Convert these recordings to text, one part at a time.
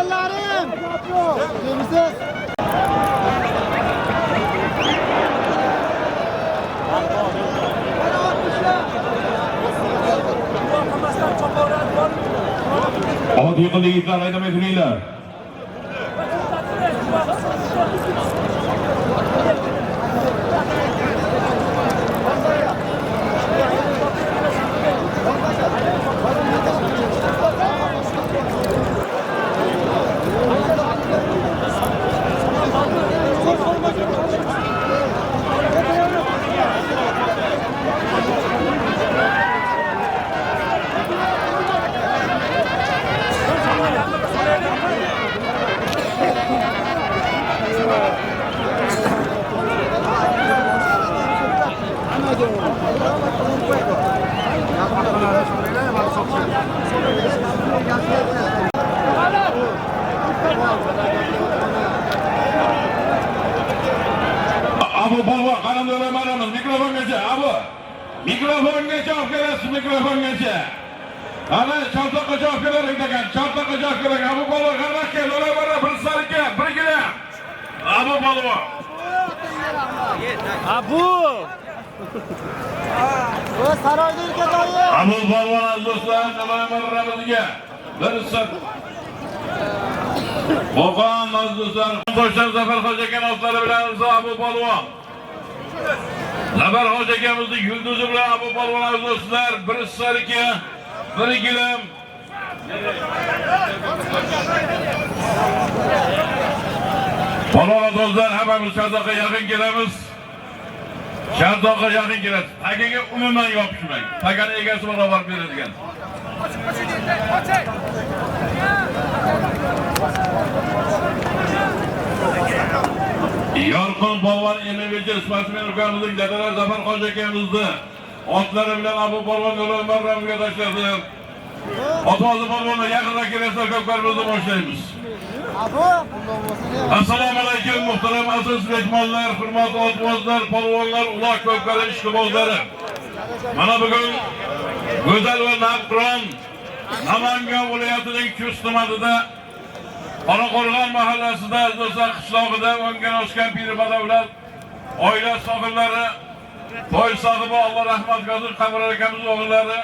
Aslanlarım. Gemisiz. Hadi yıkıldı yiğitler, haydamayı sürüyorlar. Abu Balva, kanan dönem mikrofon geçe, Abu. Mikrofon geçe, afkeres, mikrofon geçe. Ana, çartakla cevap verin degan, çartakla cevap verin. Abu Balva, kanak gel, öyle bana bir sarıke, bir gire. Abu Balva. Abu. Bu saroyda ülke dayı. Abu Balva, aziz dostlar, namaymırlarımızga. Bir sır. Qo'qon aziz dostlar, Toshlar Zafar hoji aka noshlari bilan Abu Polvon. Zafar hoji akamizning yulduzi bilan Abu Polvon aziz dostlar, bir sarika, bir gilam. Polvon do'stlar, hammamiz Shardoqqa yaqin kelamiz. Shardoqqa yaqin kelamiz. Tagaga umuman yopishmang. Tagani egasi barobar beradigan. Yorqin Polvon MMC sportsmen ukamizning dadalar Zafar hoji akamizni otlari bilan Abu Polvon yo'ldan barramga tashladi. Otozi Polvonga yaqinroq kelsa ko'pkarimizni boshlaymiz. Assalomu alaykum muhtaram aziz mehmonlar, hurmatli otbozlar, polvonlar, uloq ko'pkari ishqibozlari. Mana bugun go'zal va navqiron Namangan viloyatining Chust tumanida Qoraqo'rg'on mahallasida do'stlar qishlog'ida o'ngan o'sgan pir-badavlat oila sohillari, to'y sohibi Alloh rahmat qilsin, Qamar akamiz o'g'illari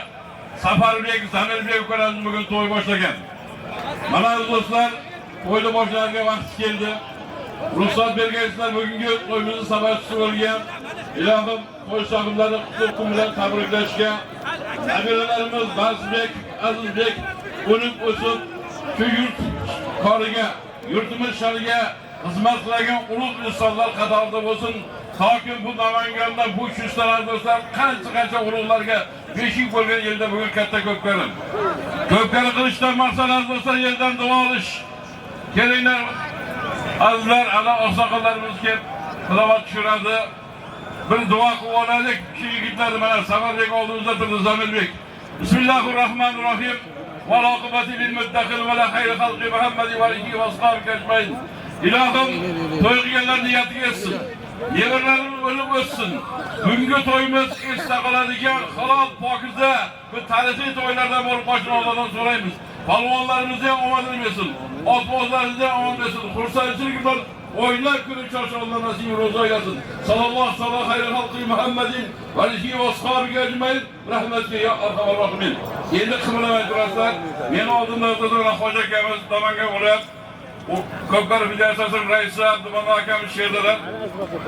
Safarbek, Zamirbek ukalarimiz bugun to'y boshlagan. Mana do'stlar, to'yni boshlarga vaqt keldi. Ruxsat bergaysizlar, bugungi to'yimizning sababchisi bo'lgan ilohim to'y sohiblari qutlug' kun bilan tabriklashga. Nabiralarimiz Bazbek, Azizbek o'nib o'sib, shu yurt koriga, yurtimiz shariga xizmat qilgan ulug' insonlar qatorida bo'lsin. Toki bu Namanganda bu Chustlar do'stlar qancha ulug'larga beshik bo'lgan yerda bugun katta ko'pkarim. Ko'pkari qilishdan maqsad do'stlar yerdan duo olish. Kelinglar azizlar, ana oqsoqollarimiz kelib tilovat tushiradi. Bir duo qilib olaylik. Shu yigitlarni mana Safarbek oldimizda turdi, Zamirbek. Bismillahirrohmanirrohim. Val oqibati lil muttaqin va la xayri xalqi Muhammadi va alihi va ashabihi ajmain. Ilohim to'y qilganlar niyatiga yetsin. Nevarlarimiz o'lib o'ssin. Bugungi to'yimiz esda qoladigan halol pokiza bu tarixiy to'ylardan bo'lib qochini Allohdan so'raymiz. Polvonlarimizga omadini bersin. Otbozlarimizga omad bersin. Xursandchilik bilan o'ylab kuni chorshovlar nasib ro'za aylasin. Sallallohu alayhi xalqi Muhammadin va alihi va ashabihi ajmain. Rahmatga ya arhamar rohimin. Endi qimlamay turasizlar. Meni oldimda o'tirgan hoji akamiz Namangan viloyat Ko'pkari federatsiyasining raisi Abdumalo akamiz she'rlar.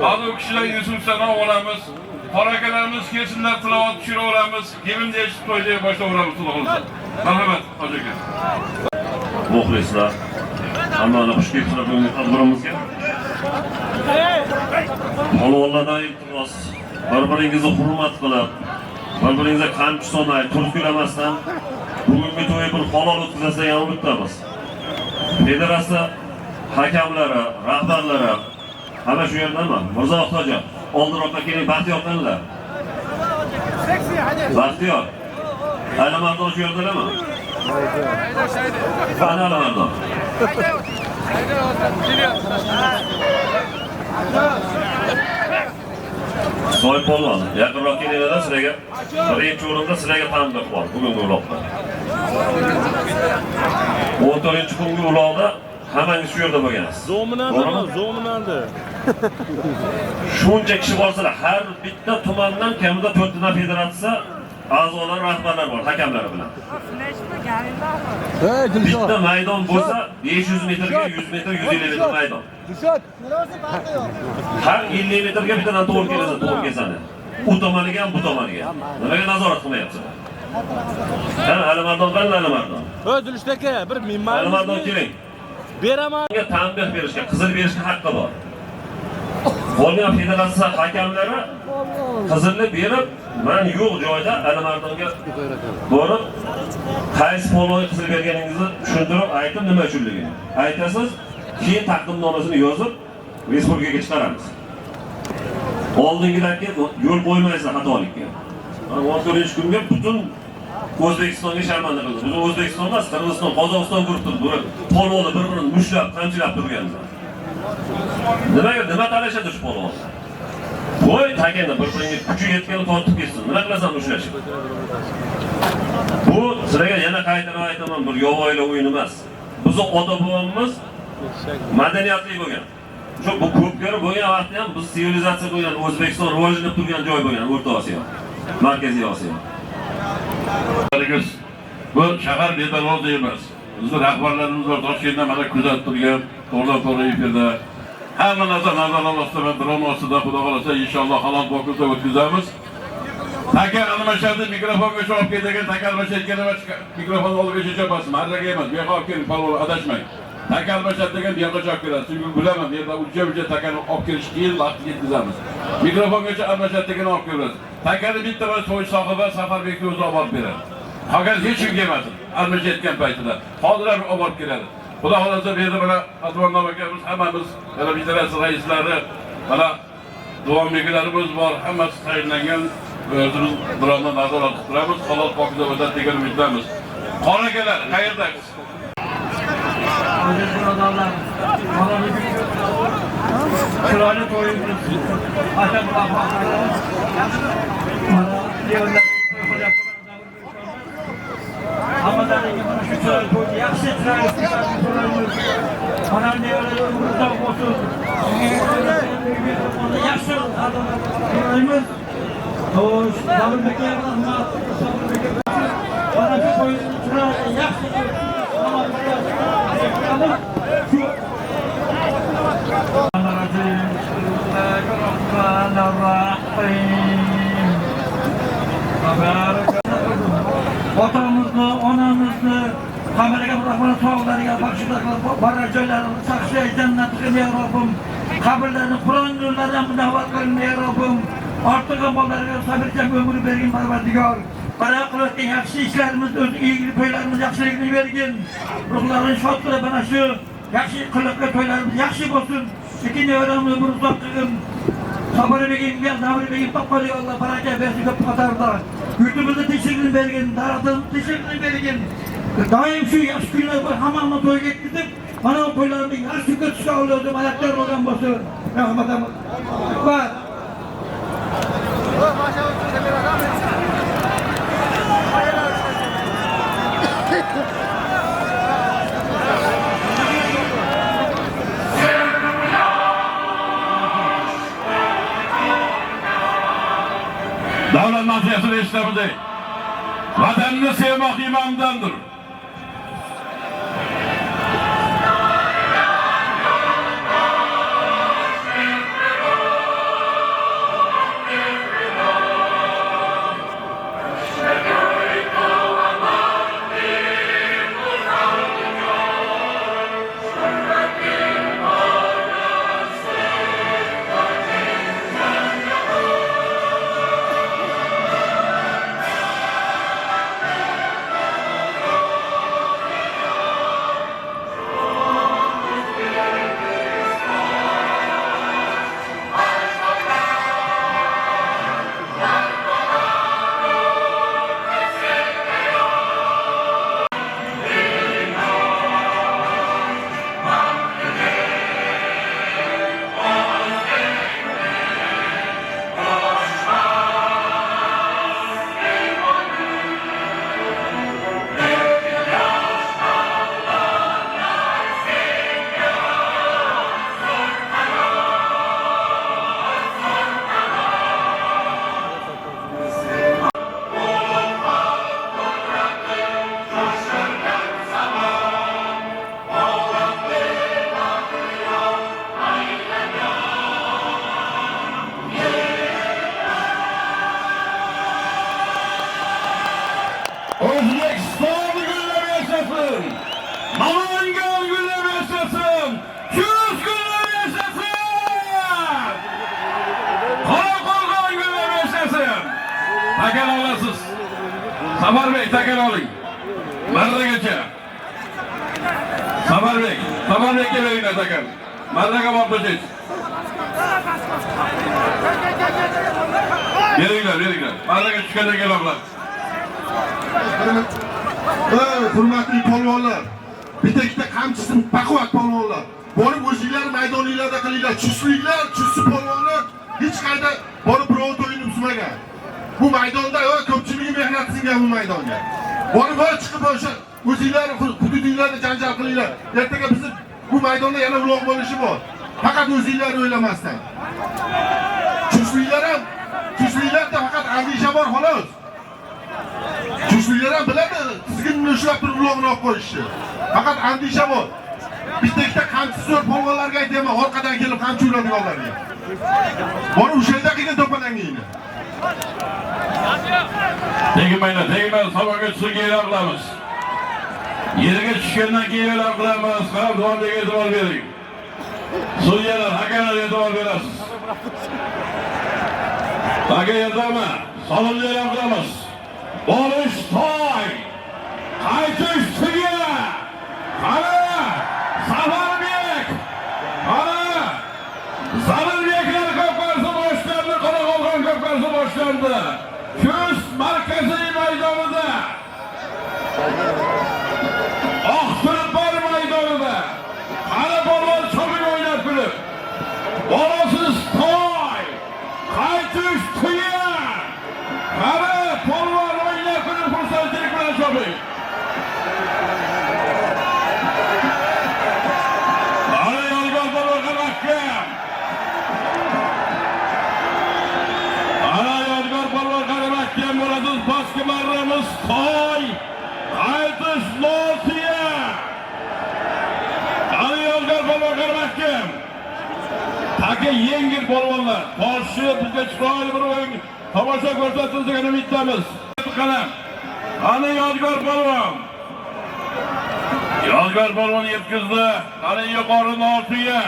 Hozir u kishilar instruksiyadan olamiz. Qorakalarimiz kelsinlar, tilovat tushira olamiz. Kelinni eshitib to'yga boshlayveramiz xudo. Marhamat hoji aka. Muxlislar, hammani xush kelibsizlar bugungi tadbirimizga. Polvonlardan iltimos, bir-biringizni hurmat qilib, bir-biringizga qamchi solmay, turtkilamasdan bugungi to'yni bir halol o'tkazsak ham unutamiz. Federatsiya hakamlari, rahbarlari hamma shu yerdami? Mirzo Oqto'ja, oldinroqqa keling, Baxtiyor qanlar? Baxtiyor. Alimardon shu yerdalarmi? Qani Alimardon? Soy polvon, yaqinroq kelinglar sizlarga. Birinchi o'rinda sizlarga tanbeh bor bugungi uloqda. 14-kungi uloqda hammangiz shu yerda bo'lgansiz. Zo'minandi. Shuncha kishi bo'lsalar, har bitta tumandan kamida 4 ta federatsiya a'zolar, rahbarlar bor, hakamlar bilan. Bitta maydon bo'lsa 500 metrga 100 metr, 150 metr maydon. Har 50 metrga bittadan to'g'ri kelasa, to'g'ri kesadi. U tomoniga ham, bu tomoniga ham. Nimaga nazorat qilmayapsizlar? Alimardon, Alimardon. Dilshod aka, bir minmani. Alimardon keling. Beraman. Tanbeh berishga, qizil berishga haqqi bor. Qolgan federatsiya hakamlari qizilni berib, men yo'q joyda Alimardonga borib, qaysi polvonga qizil berganingizni tushuntirib, aytib nima uchunligini aytasiz, keyin taqdimnomasini yozib respublikaga chiqaramiz. Oldingilarga yo'l qo'ymaysizlar xatolikka. 14-kunga butun O'zbekistonga sharmanda qildi. Biz O'zbekiston emas, Qirg'iziston, Qozog'iston guruh turdi. Polvonni bir-birini mushlab, qamchilab turganlar. Nima talashadi shu polvon? Qo'y tagenda bir-biriga kuchi yetgani tortib ketsin. Nima qilasan ushlashib? Bu sizlarga yana qaytarib aytaman, bir yovvoyilar o'yin emas. Bizning ota-bobamiz madaniyatli bo'lgan. Shu bu ko'pkari bo'lgan vaqtda ham biz sivilizatsiya bo'lgan O'zbekiston rivojlanib turgan joy bo'lgan O'rta Osiyo, Markaziy Osiyo. Bu shahar bedarvoza emas. Bizning rahbarlarimiz var Toshkentda mana kuzatib turgan, to'g'ri efirda. Hamma narsa nazorat ostida, dron ostida, xudo xolasa inshaalloh halol boqilsa o'tkazamiz. Takar almashadi, mikrofonga olib ketgan, takar almashayotgan emas, mikrofonni olib chechapasiz, marraga emas, bu yoqqa olib keling, palvon adashmang. Takar almashadi degan bu yoqqa javob berasiz. Chunki bilaman, bu yerda uncha takarni olib kelish qiyin, vaqtga yetkazamiz. Mikrofongacha almashadi degan olib kelamiz. Takarni bitta va to'y sohibi Safarbekni o'zi olib beradi. Qolgan hech kim kelmasin, almashayotgan paytida. Hozir ham olib keladi. Xudo xolasa bu yerda mana Advonov akamiz, hammamiz, mana federatsiya raislari, mana duombegilarimiz bor, hammasi tayinlangan. O'zimiz birozni nazorat qilib turamiz, halol pokiza o'tadi degan umiddamiz. Qora akalar, qayerdasiz? Aziz birodarlar, mana bugun chiroyli to'yimiz aka bilan mana devlar hammadan mana shu chiroyli to'yni yaxshi chiroyli qilishimiz mana devlar umrdan bo'lsin. Yaxshi to'yimiz Hoş, davulbekka rahmat. Mana shu to'yni chiroyli yaxshi Otamizni, onamizni, hammaga rahmat sog'lariga baxshida qilib, barak joylarini saqlay, jannat qil ya Robbim. Qabrlarini Qur'on nurlaridan munavvar qil ya Robbim. Ortiqcha bollarga sabr-jam ömür bergin Parvardigor. Barak qilayotgan yaxshi ishlarimiz, o'z iyigini, to'ylarimiz yaxshiligini bergin. Ruhlarini shod qilib, mana shu yaxshi qilayotgan to'ylarimiz yaxshi bo'lsin. Lekin ömrimizni bir uzoq qilgin. Sabr begin, davr begin, topqali Allah baraka bersin ko'p qatorda. Yurtimizni tinchligini bergin, daratimizni tinchligini bergin. Doim shu yaxshi kunlar hammani to'yga yetkazib, mana bu to'ylarni yaxshi ko'rishga o'zim alaqdor bo'lgan bo'lsin. Rahmatimiz. Va Davlat mafiyasini eshitamiz. Vatanni sevmoq iymondandir. Safarbek takar oling. Marragacha. Safarbekka beringlar takar. Marraga borib qo'ysiz. Beringlar. Marraga tushgandan kelinglar. Hurmatli polvonlar, bitta qamchisin baquvvat polvonlar. Borib o'zinglar maydoninglarda qilinglar. Chusli polvonlar hech qayda borib birov to'yini buzmagan. Bu maydonda ko'pchiligi mehnat qilgan bu maydonga. Borib chiqib o'sha o'zinglar hududinglarda janjal qilinglar. Ertaga biz bu maydonda yana ulug' bo'lishi bor. Faqat o'zinglar o'ylamasdan. Chuslilarda faqat andisha bor xolos. Chuslilar ham biladi, tizginni ushlab turib ulug'ni olib qo'yishni. Faqat andisha bor. Bitta qamchisi zo'r polvonlarga aytaman, orqadan kelib qamchi uradiganlarga. Borib o'sha yerda qilgan to'palangingni. Tegmaylar, sabaga tushga qilamiz. Yerga tushgandan keyin qilamiz. Qarab duoga e'tibor bering. Sudyalar, hakamlar e'tibor berasiz. Taga yerdami? Salonlar qilamiz. Borish toy. Qaytish tuga. Qara! Safarbek! Qara! Zalilbeklar ko'pkarsi boshlandi, Qoraqalqon ko'pkarsi boshlandi. Ko'z markaziy maydonida. Oqtirpar maydonida. Qara polvon cho'mib o'ynab kulib. Borasiz toy. Qaytish tuya. Qara polvon o'ynab kulib xursandchilik bilan cho'mib. Baskı marramız toy. Qaytish losiya. Ali Yozgar polvon qaramakim. Taka yengil polvonlar. Boshi bizga chiroyli bir o'yin tomosha ko'rsatishini umidamiz. Qalam. Ali Yozgar polvon. Yozgar polvon yetkazdi. Ali yuqori losiya.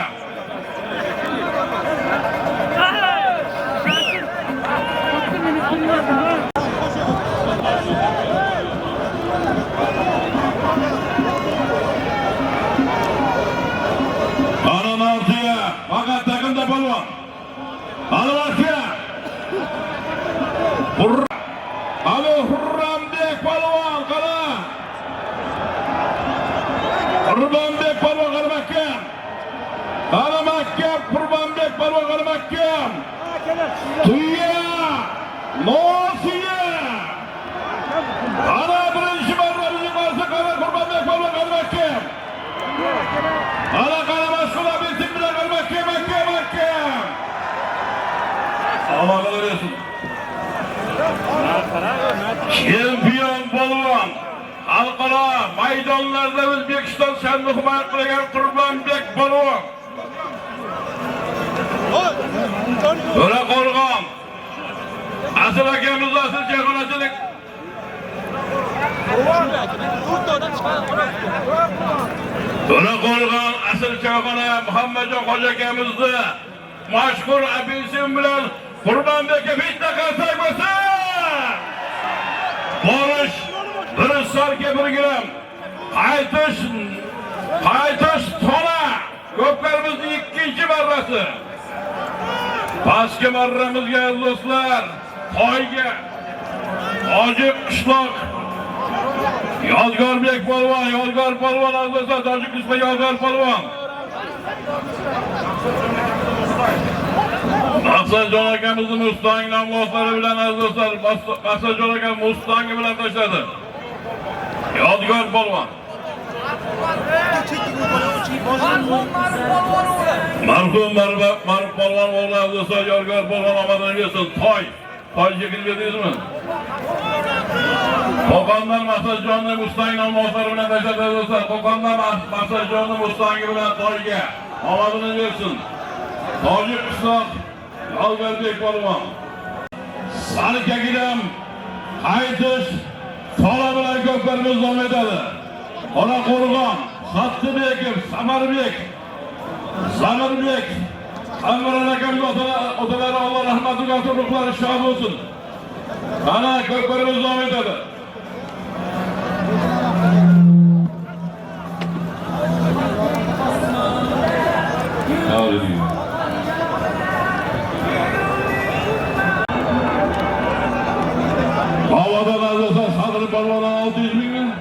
Fakat takımda polvon. Alvakya. Ali Hurrambek polvon qara. Qurbonbek polvon qaramakka. Qurbonbek polvon qaramakka. Tuya. Nosiya. Ana birinchi marra bizni qarshi qara Qurbonbek polvon qaramakka. Ana qaramaslar bizni bilan qaramakka. Allah razı Şampiyon polvon. Xalqaro maydonlarda O'zbekiston sha'nini himoya qilgan Qurbonbek polvon. To'raqo'rg'on. Asıl akamiz asıl chayxonachilik. To'raqo'rg'on asıl chayxona Muhammadjon Hoji akamizni mashhur abisim bilan Qurbonbekka bitta qarsak bo'lsa. Borish bir sarga 1 gram. Qaytish to'la. Ko'pkarimizning 2-chi marrasi. Pastki marramizga do'stlar, toyga Tojik qishloq Yozgorbek polvon, azizlar, Tojik qishloq Yozgor polvon. Maqsadjon akamizni Mustang nomlari bilan azizlar, Maqsadjon akam Mustang bilan tashladi. Yozgor polvon. Marhum polvon o'g'li azizlar, Yozgor polvon omadini bersin. Toy shekil berdingizmi? Qo'qondan Maqsadjonni Mustang nomlari bilan tashladi azizlar. Qo'qondan Maqsadjonni Mustang bilan toyga omadini bersin. Tojik qishloq Yozgorbek polvon. Sarkagidam qaytish to'la bilan ko'pkarimiz davom etadi. Qoraqo'rg'on, Sattibekov, Zamirbek, Anvar akamiz otalari Alloh rahmatiga ruhlari shod bo'lsin. Ana ko'pkarimiz davom etadi. Tarihi. Havadan azalsa Sadri Palvon'a 600 bin.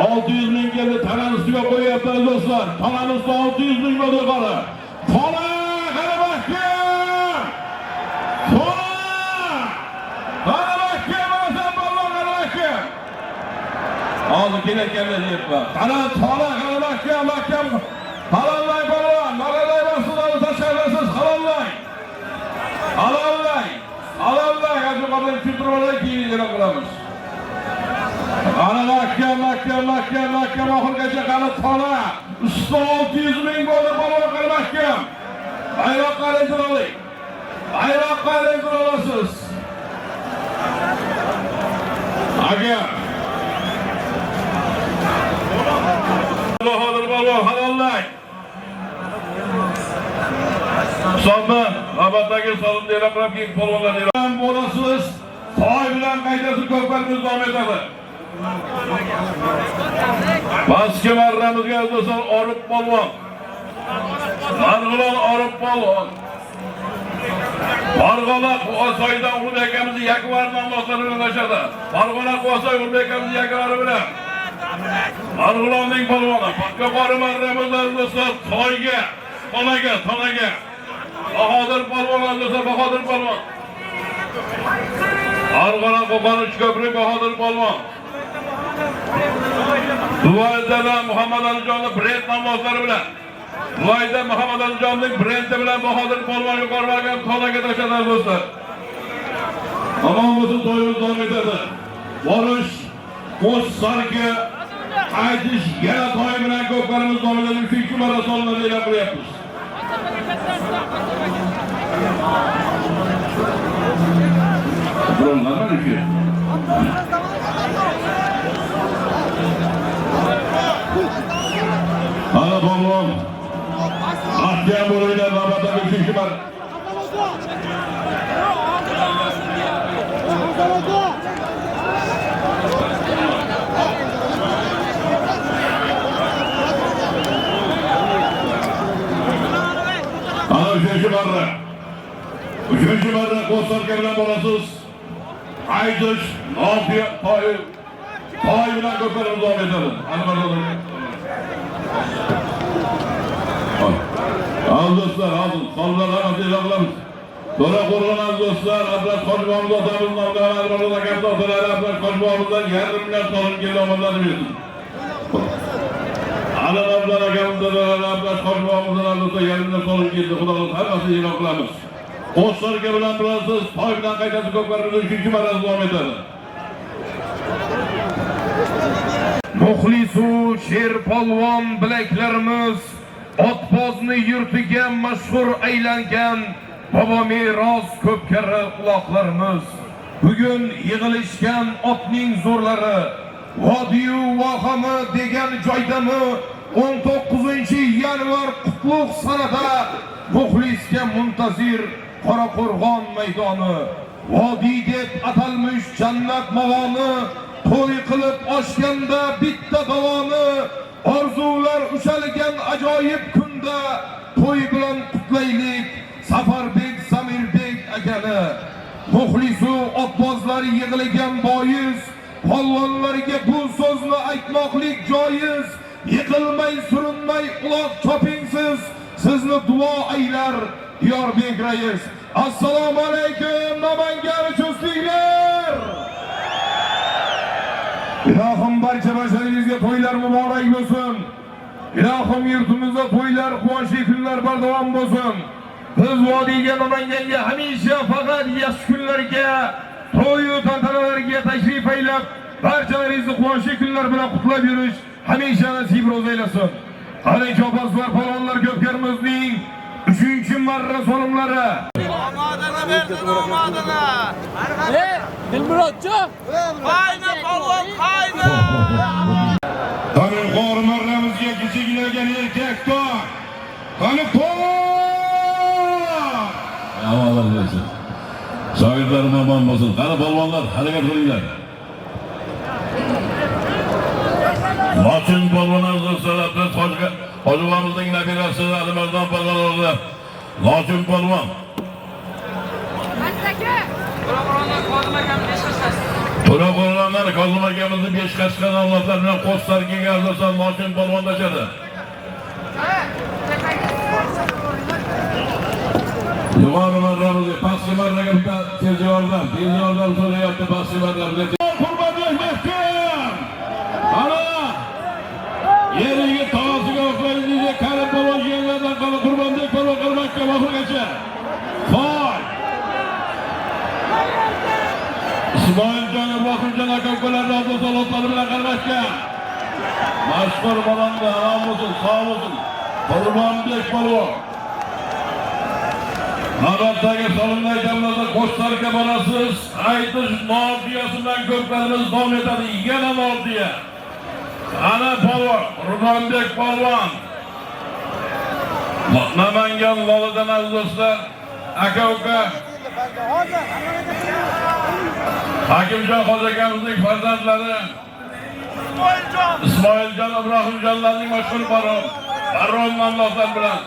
600 bin geldi. Tanan üstüne koyuyorlar dostlar. Tanan üstü 600 bin oldu yukarı. Tona! Karabakı! Tona! Karabakı! Bazen Palvon Karabakı! Aldı gene gelmedi yetme. Tanan Tona! Karabakı! Mahkem! Halalay Palvon! Halalay basınları taşarlasız halalay! Halalay! Halalay! Hacı kadar kültürüne giyilir okulamış. Ana mahkem ahır gece kanı Tona! Üstü 600 bin oldu Palvon Karabakı! Bayraklar ezir olayım. Bayraklar ezir olasız. Aga. Bahadır Palvon halallay. Sonda Rabat'taki salın diye bırak ki Palvonlar diye. Bolasız. Tay bilen kaydası köklerimiz devam eder. Baskı varramız geldi son Arıp Palvon. Margılan Arıp Palvon. Margılan Kuasay'dan Ulu Bekemizi yakı vardan dostlarının aşağıda. Margılan Kuasay Ulu Bekemizi yakı varı bile. Margılan'ın Palvon'a. Bakka barı marramızlar dostlar. Tonaga. Bahadır Palvon dostlar. Bahadır Palvon. Margılan Kokanıç Köprü Bahadır Palvon. Duayda Muhammed Ali Canlı Brent namazları bile. Duayda Muhammed Ali Canlı'nın Brent'i bile Bahadır Palvon yukarı bakıp Tonaga taşıdılar dostlar. Tamamımızın toyumuz devam ederdi. Barış, Koç Sarkı, Aytiş, yana toy bilen köklerimiz devam ederdi. 3 numara sonuna değil yapı yapmış. Bunlar mı düşüyor? Ana Palvon. Ahkam buruyla Rabat'a bir kişi var. Ana üçüncü barra Kostarka bilen bolasız. Aydıç, Nafiye, Tay bilen köklerimiz devam edelim. Hadi bakalım. Az dostlar, alın. Sallar rahmetiyle ağlamız. Sonra kurulan dostlar, Ablas Koçbağımız otamızın Allah'ın adımlarına kapta otalar Ablas Koçbağımızdan yardım milyon solun geri olmalarını bilsin. Alın Ablas Akamızda da Ablas Koçbağımızdan aldıysa yardım milyon solun geri kulağımız her nasıl yine okulamız. Koçlar gebilen burasız, Toybi'den kaytası köklerimizin 3. maraz devam eder. Muxlisu Sher Polvon bilaklarimiz otbozni yurtiga mashhur aylangan bobo meros ko'pkari quloqlarimiz bugun yig'ilishgan otning zo'rlari Vodiyu vohami degan joydami 19-yanvar qutlug' sanada muxlisga muntazir Qoraqo'rg'on maydoni Vodiy deb atalmish jannat mavoni to'y qilib oshganda bitta davoni orzular ushalgan ajoyib kunda to'y bilan qutlaylik Safarbek Zamirbek akani muxlisu otbozlar yig'ilgan boyiz polvonlarga bu so'zni aytmoqlik joiz yiqilmay surinmay quloq chopingsiz sizni duo aylar Diyorbek rais. Assalomu alaykum Namangan uchuvchilar. Ilohim barcha barchalaringizga to'ylar muborak bo'lsin. Ilohim yurtimizda to'ylar, quvonchli kunlar bardavom bo'lsin. Biz vodiyga Namanganga hamisha faqat yaxshi kunlarga, to'y va tantanalarga tashrif aylab, barchalaringizni quvonchli kunlar bilan qutlab yurish hamisha nasib ro'z aylasin. Qani chopaslar palonlar ko'pkarimizning 3-marra so'limlari. Omadana bersin, omadana. Dilmurodchi. Qayna polvon, qayna. Qani qo'rmarramizga kichiklargan erkak to'y. Qani to'y. Amallar bo'lsin. Shogirdlarim omon bo'lsin. Qani polvonlar harakat qilinglar. Lochin polvonlar saloblar Hocamızın nabirasi Alimardon polvon o'g'li Lochin polvon. To'raqo'rg'onlar Kozim akamizni 5 qashqan avlodlar bilan qo'starga gazlasa Lochin polvon tashadi. Yuqori marramizga pastki marraga bitta tez yordam so'rayapti pastki marramizga. Qurbonbek mahkam! Ana! Yeriga tog'asiga o'xshaydigan Karim polvon yerlardan qolib Qurbonbek polvon qilmoqqa oxirigacha. Voy! Ismoiljon Ibrohimjon aka-ukalar razzo'lotlar bilan qarashga. Mashhur bolanda omon sog' bo'lsin. Qurbonbek polvon. Navbatdagi solimlar jamlada qo'shlarga borasiz. Aytish nordiyasi bilan ko'plarimiz davom etadi. Yana nordiya. Ana polvon, Qurbonbek polvon. Namangan Loladan aziz do'stlar, aka-uka. Hakimjon Xo'jakamizning farzandlari Ismoiljon Ibrohimjonlarning mashhur baron nomlari bilan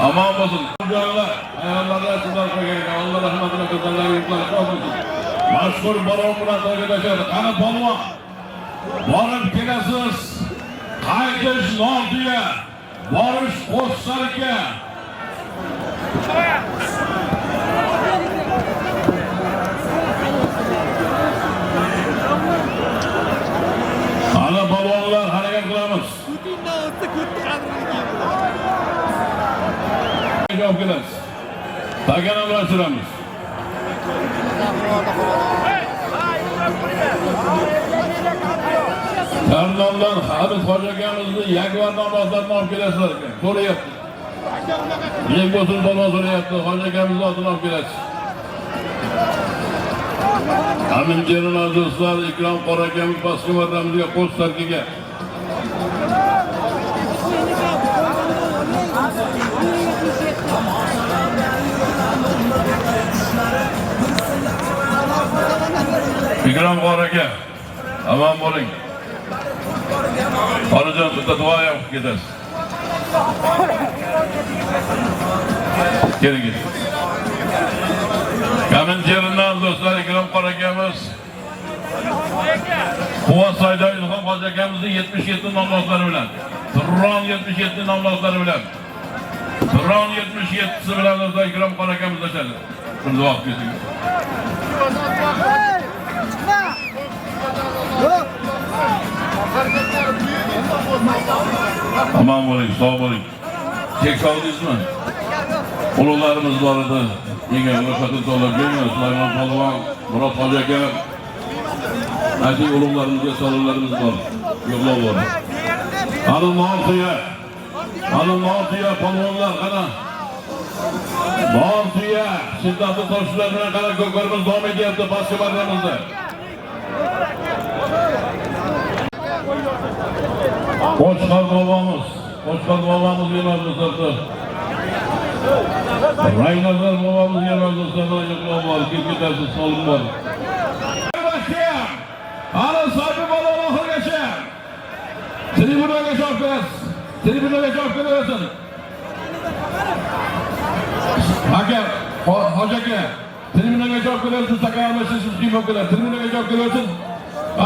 aman bo'lsin. Jonlar, ayollarga sizlar qo'ygan, Alloh rahmatini ko'zlariga yuqlariga olsin. Mashhur baron bilan to'g'rilashadi. Qani polvon, borib kelasiz. Qaytish nordiya, borish qo'shlarga. Ana polvonlar harakat qilamiz. Javob kelamiz. Tagana bilan suramiz. Tarnondan Habib Xo'jakamizni Yagvar namozlarini olib kelasizlar ekan. So'rayapti. Yengbo'sin polvon so'rayapti. Xo'jakamizni otini olib kelasiz. Amin Jerona do'stlar, Ikrom Qorakamiz pastki marramizga qo'sh tarkiga. Ikrom Qoraka, aman bo'ling. Qorijon bitta duo o'qib ketasiz. Keling. Amin Jerona do'stlar, Ikrom Qorakamiz Quvvat Saydoy Ilhom Xo'jakamizning 77 nomlari bilan, Turron 77 nomlari bilan, Turron 77si bilan do'stlar Ikrom Qorakamiz tashadi. Bir duo o'qib keting. Aman bo'ling, sog' bo'ling. Chek sog'dingizmi? Ulug'larimiz bor edi. Menga ro'yxatni to'lab bergan Sulaymon polvon, Murod Xo'jaka. Ayting ulug'larimizga salomlarimiz bor. Yo'qlab bor. Ana Nordiya polvonlar qana. Nordiya shiddatli toshlar bilan qana ko'klarimiz davom etyapti pastki marramizda. Qo'chqor bobomiz yemadi do'stlar. Raynazar bobomiz yemadi do'stlar, yo'qlab bor, ketasiz, solim bor. Ana so'pi bola oxirgacha. Tribunaga javob berasiz. Aka, Xo'jaka, tribunaga javob berasiz, takarmasiz kim o'qilar. Tribunaga javob berasiz.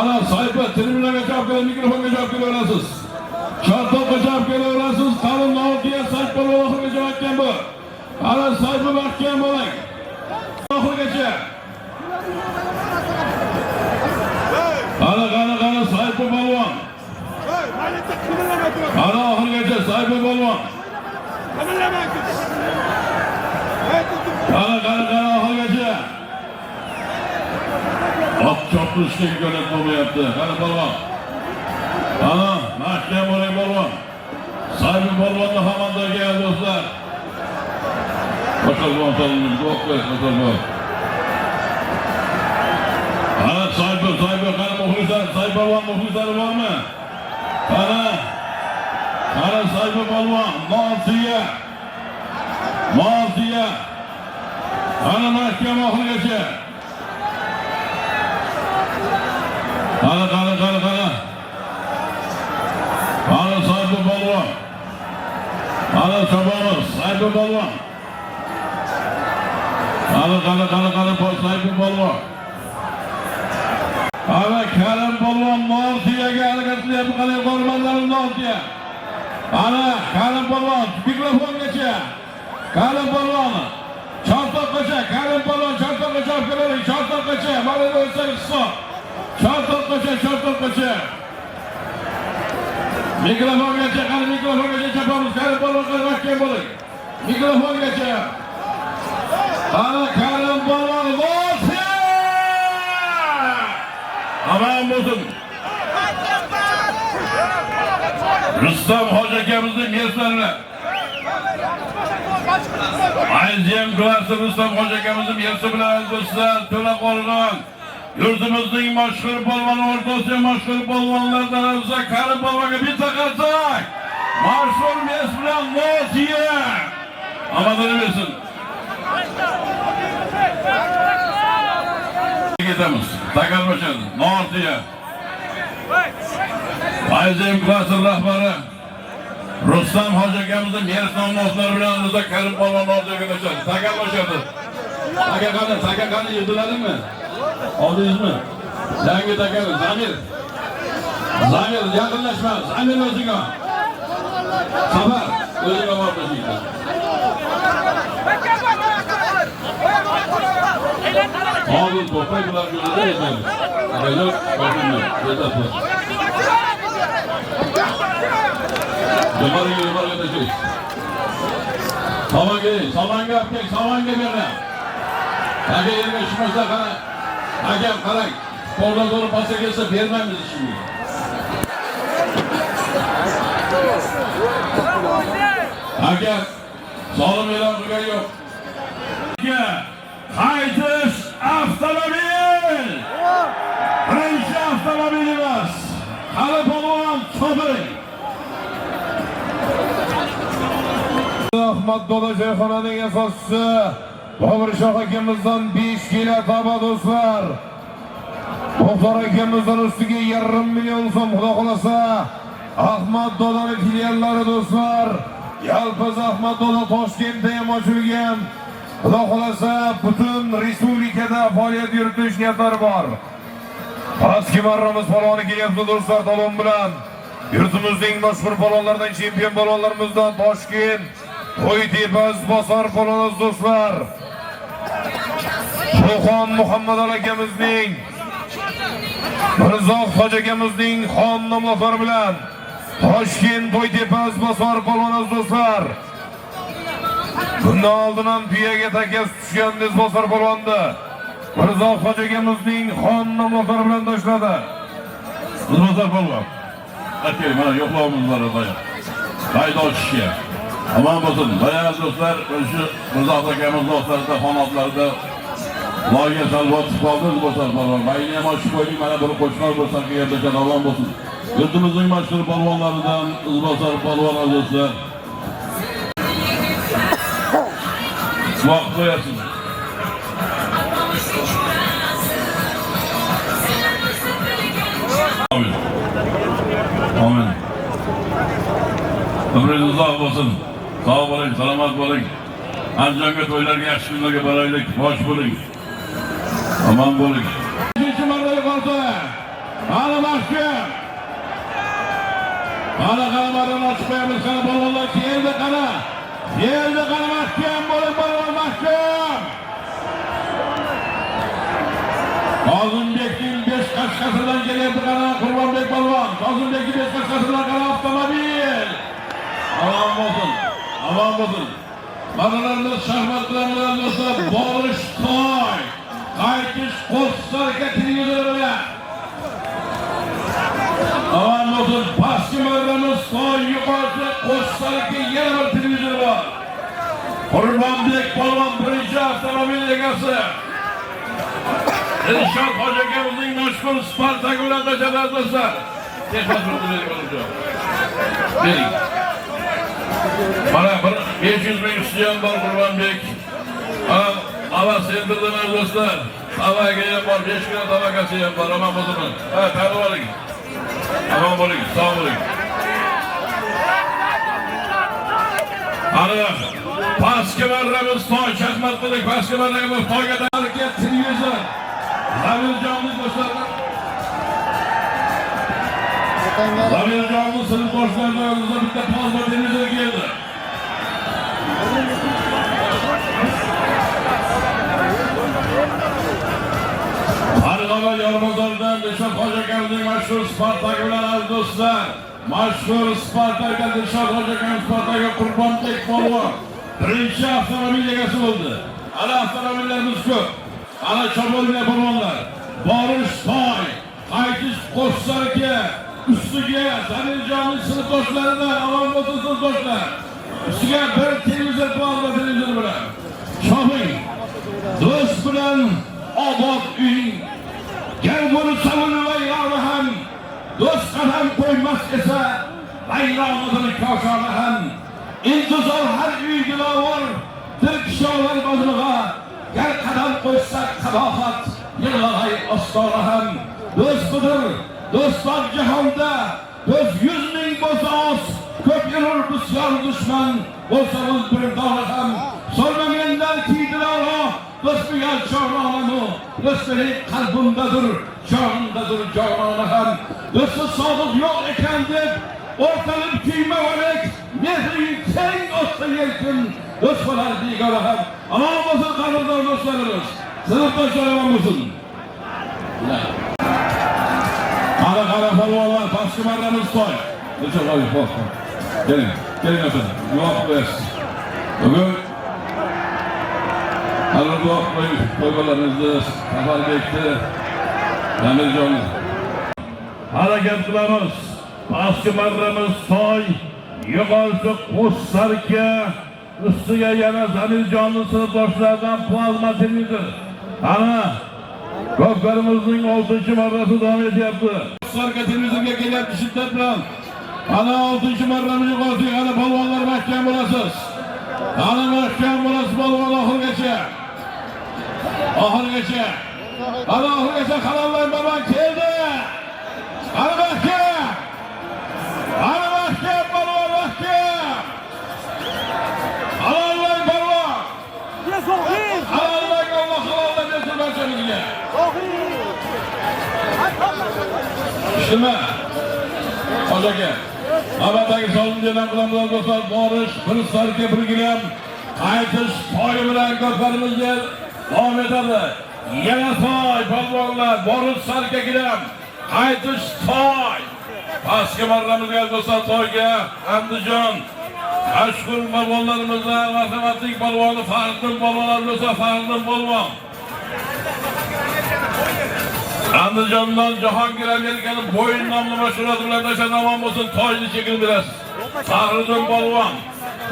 Ana sayfa tribunaga javob berasiz, mikrofonga javob berasiz. Shartnomaga javob berasiz. Qalin Nordiya sayfa oxirga javob etgan bu. Ana sayfa mahkam bo'ling. Oxirgacha. Ana sayfa polvon. Ana oxirgacha sayfa polvon. Ana oxirgacha. Ot chopishga imkoniyat bo'lmayapti. Qani polvon. Ana mahkam bo'ling polvon. Sayfa polvonni xamandarga do'stlar. Boshqalvon salonimiz o'qiyapmiz. Ana sayfa qani muxlislar, sayfa polvon muxlislari bormi? Ana sayfa polvon, Nordiya. Ana mahkam oxirigacha. Qani. Ana sayfa polvon. Mana çobamiz, Sayfi polvon. Qani Sayfi polvon. Ana Karim polvon Nortiyaga harakat qilyapti, qanday qo'rmonlarim Nortiya. Ana Karim polvon mikrofongacha. Karim polvon. Chortoqgacha, Karim polvon Chortoqgacha olib keling, Chortoqgacha. Mana o'lsa hisob. Chortoqgacha. Mikrofongacha, qani mikrofongacha chapamiz. Karim polvon qilgan bo'ling. Mikrofongacha. Ana Karim polvon Nortiya. Aman bo'lsin. Rustam hoji akamizning meslari. Aziyam klasi Rustam hoji akamizning mersi bilan do'stlar to'la qolgan. Yurtimizning mashhur polvon o'rtasida mashhur polvonlardan o'zga Karim polvonga bitta qarsak. Mashhur mes bilan Nortiya. Amadini bersin. Ketamiz. Takarbo'shan Nortiya. Aziyam klasi rahbari Rustam hoji akamizning mers nomlari bilan o'zga Karim polvon Nortiyaga qo'shadi. Takarbo'shadi. Taka qani yediladimi? Oldingizmi? Yangi takar Zamir yaqinlashma. Zamir o'zingga. Safar o'zingga bormaysan. Hozir to'pay bilan yo'lda yetadi. Ayol qo'ymaydi. Yetadi. Yuqoriga tashlaysiz. Samonga berdi. Aka yerga ishmasa qara. Akam qarang. Qo'ldan to'g'ri pasta kelsa bermaymiz ishimni. Aka zolim e'lon qilgan yo'q. Qaytish avtomobil. Birinchi avtomobil emas. Hali polvon cho'piring. Ahmad Do'la Joyxonaning asoschisi Bobur Shoh akamizdan 5 kilo taba do'stlar. Muxtor akamizdan ustiga 1,5 million so'm xudo xolasa. Ahmad Do'laning filiallari do'stlar. Yalpiz Ahmad Do'la Toshkentda ham ochilgan. Xudo xolasa butun respublikada faoliyat yuritish niyatlari bor. Pastki marramiz polvoni kelyapti do'stlar talon bilan. Yurtimizning mashhur polvonlardan chempion polvonlarimizdan Toshkent Qo'ytepa bosar polvonimiz do'stlar. Sho'xon Muhammad akamizning Mirzo hoji akamizning xon nomlari bilan Toshkent Qo'ytepa bosar polvonimiz do'stlar. Bundan oldin ham tuyaga takas tushgan bosar polvonni Mirzo hoji akamizning xon nomlari bilan tashladi. Bosar polvon. Aka mana yo'qlovimiz bor edi. Qayda ochishga. Aman bo'lsin. Bayağı do'stlar, o'sha Mirzo akamiz do'stlarida, xonotlarida loyiha salvat qoldi Bosar polvon. Mayni ham ochib qo'ydik, mana bir qo'shnar bo'lsa qayerda aman bo'lsin. Yurtimizning mashhur polvonlaridan Bosar polvon do'stlar. Vaqt qo'yasiz. Amin. Ömrünüz uzak olsun. Sağ olun, selamat olun. Anjanga to'ylarga, yaxshi kunlarga boraylik, bosh bo'ling. Aman bo'ling. Ikkinchi marta yuqorida. Hali mahkum. Hali qalamardan ochib qo'yamiz, qani polvonlar keldi qani. Keldi qani mahkum bo'ling, polvon mahkum. Qozimbekning 5 qashqasidan kelyapti qani Qurbonbek polvon. Qozimbekning 5 qashqasidan qani avtomobil. Aman bo'lsin. Aman bo'lsin. Manalarimiz shahmat bilan do'stlar borish to'y. Qaytish qo'shiqlarga televizor bilan. Aman bo'lsin. Pastki marramiz to'y yuqorida qo'shiqlarga yana bir televizor bor. Qurbonbek polvon birinchi avtomobil egasi. Elshod hoji akamizning mashhur Spartak bilan tashadi do'stlar. Bering. Mana 500 ming isteyen bor Qurbonbek. Hava sendirdilar do'stlar. Havaga ham bor, 5 kilo tabakasi ham bor. Aman bo'lsin. Ha, tayyor bo'ling. Aman bo'ling, sog' bo'ling. Ana pastki marramiz toy shaxmatlik pastki marramiz toyga tayyorlik televizor. Zamirjonli do'stlar. Zamirjonli sinf boshlariga bitta plazma televizor keldi. Qarg'aba Yormozordan Dilshod Hojiakamning mashhur Spartak bilan aziz do'stlar, mashhur Spartakdan Dilshod Hojiakam Spartakga Qurbonbek polvon birinchi avtomobil egasi bo'ldi. Ana avtomobillarimiz ko'p. Ana cho'bolgan polvonlar, borish toy, qaytish qo'shlarga, ustiga Zamirjonning sinfdoshlaridan omon bo'lsin sinfdoshlar. Ustiga bir televizor plazma televizor bilan. Shopping do'st bilan obod uy Gergunu savunu bayrağını hem dost kadem koymaz ise bayrağımızın kaşanı hem intizar her üydüla var Türk şahlar bazılığa gel kadem koysak kabahat yıllar astara hem dost budur dostlar cihanda dost 100.000 bozağız köp yılır kısyan düşman olsanız bir dağlı hem sormayanlar kiydilara dost bir yer çağrağını dostları kalbimdedir canındadır cananı hem dostu sağlık yok ekendir ortalık kıyma varek mehrin sen olsa yersin dostlar digara hem ama olmasın kanırdan dostlarımız sınıftaşlarım olmasın kara polvonlar baskı marramız toy gelin efendim yok versin bugün Arada koymalarınızı kafal bekti Zamirjonli harakat qilamiz pastki marramiz toy yuqorisi qo'shsarka ustiga yana Zamirjonli sinfdoshlaridan plazma televizor ana ko'pkarimizning 6-chi marrasi davom etyapti qo'shsarka televizorga kelyapti shiddat bilan ana 6-chi marramiz yuqorisiga ana polvonlar mahkam bo'lasiz ana mahkam bo'lasiz polvon oxirigacha ana oxirigacha halollar balon keldi ana mahkam balon mahkam halollar balon halollar Allah halollar bersin barchamizga ishdimi hoji aka navbatdagi so'limni e'lon qilamiz do'stlar borish bir sarka bir gilam qaytish toyi bilan ko'plarimizga davom etadi yana toy polvonlar borish sarka gilam qaytish toy pastki marramizga do'stlar toyga Andijon mashhur polvonlarimizdan marhamatlik polvoni Fariddin polvonlar do'stlar Fariddin polvon Andijondan Jahongir Amerikaning bo'yin nomli mashg'uloti bilan tashanamon bo'lsin tojni chekib berasiz Fariddin polvon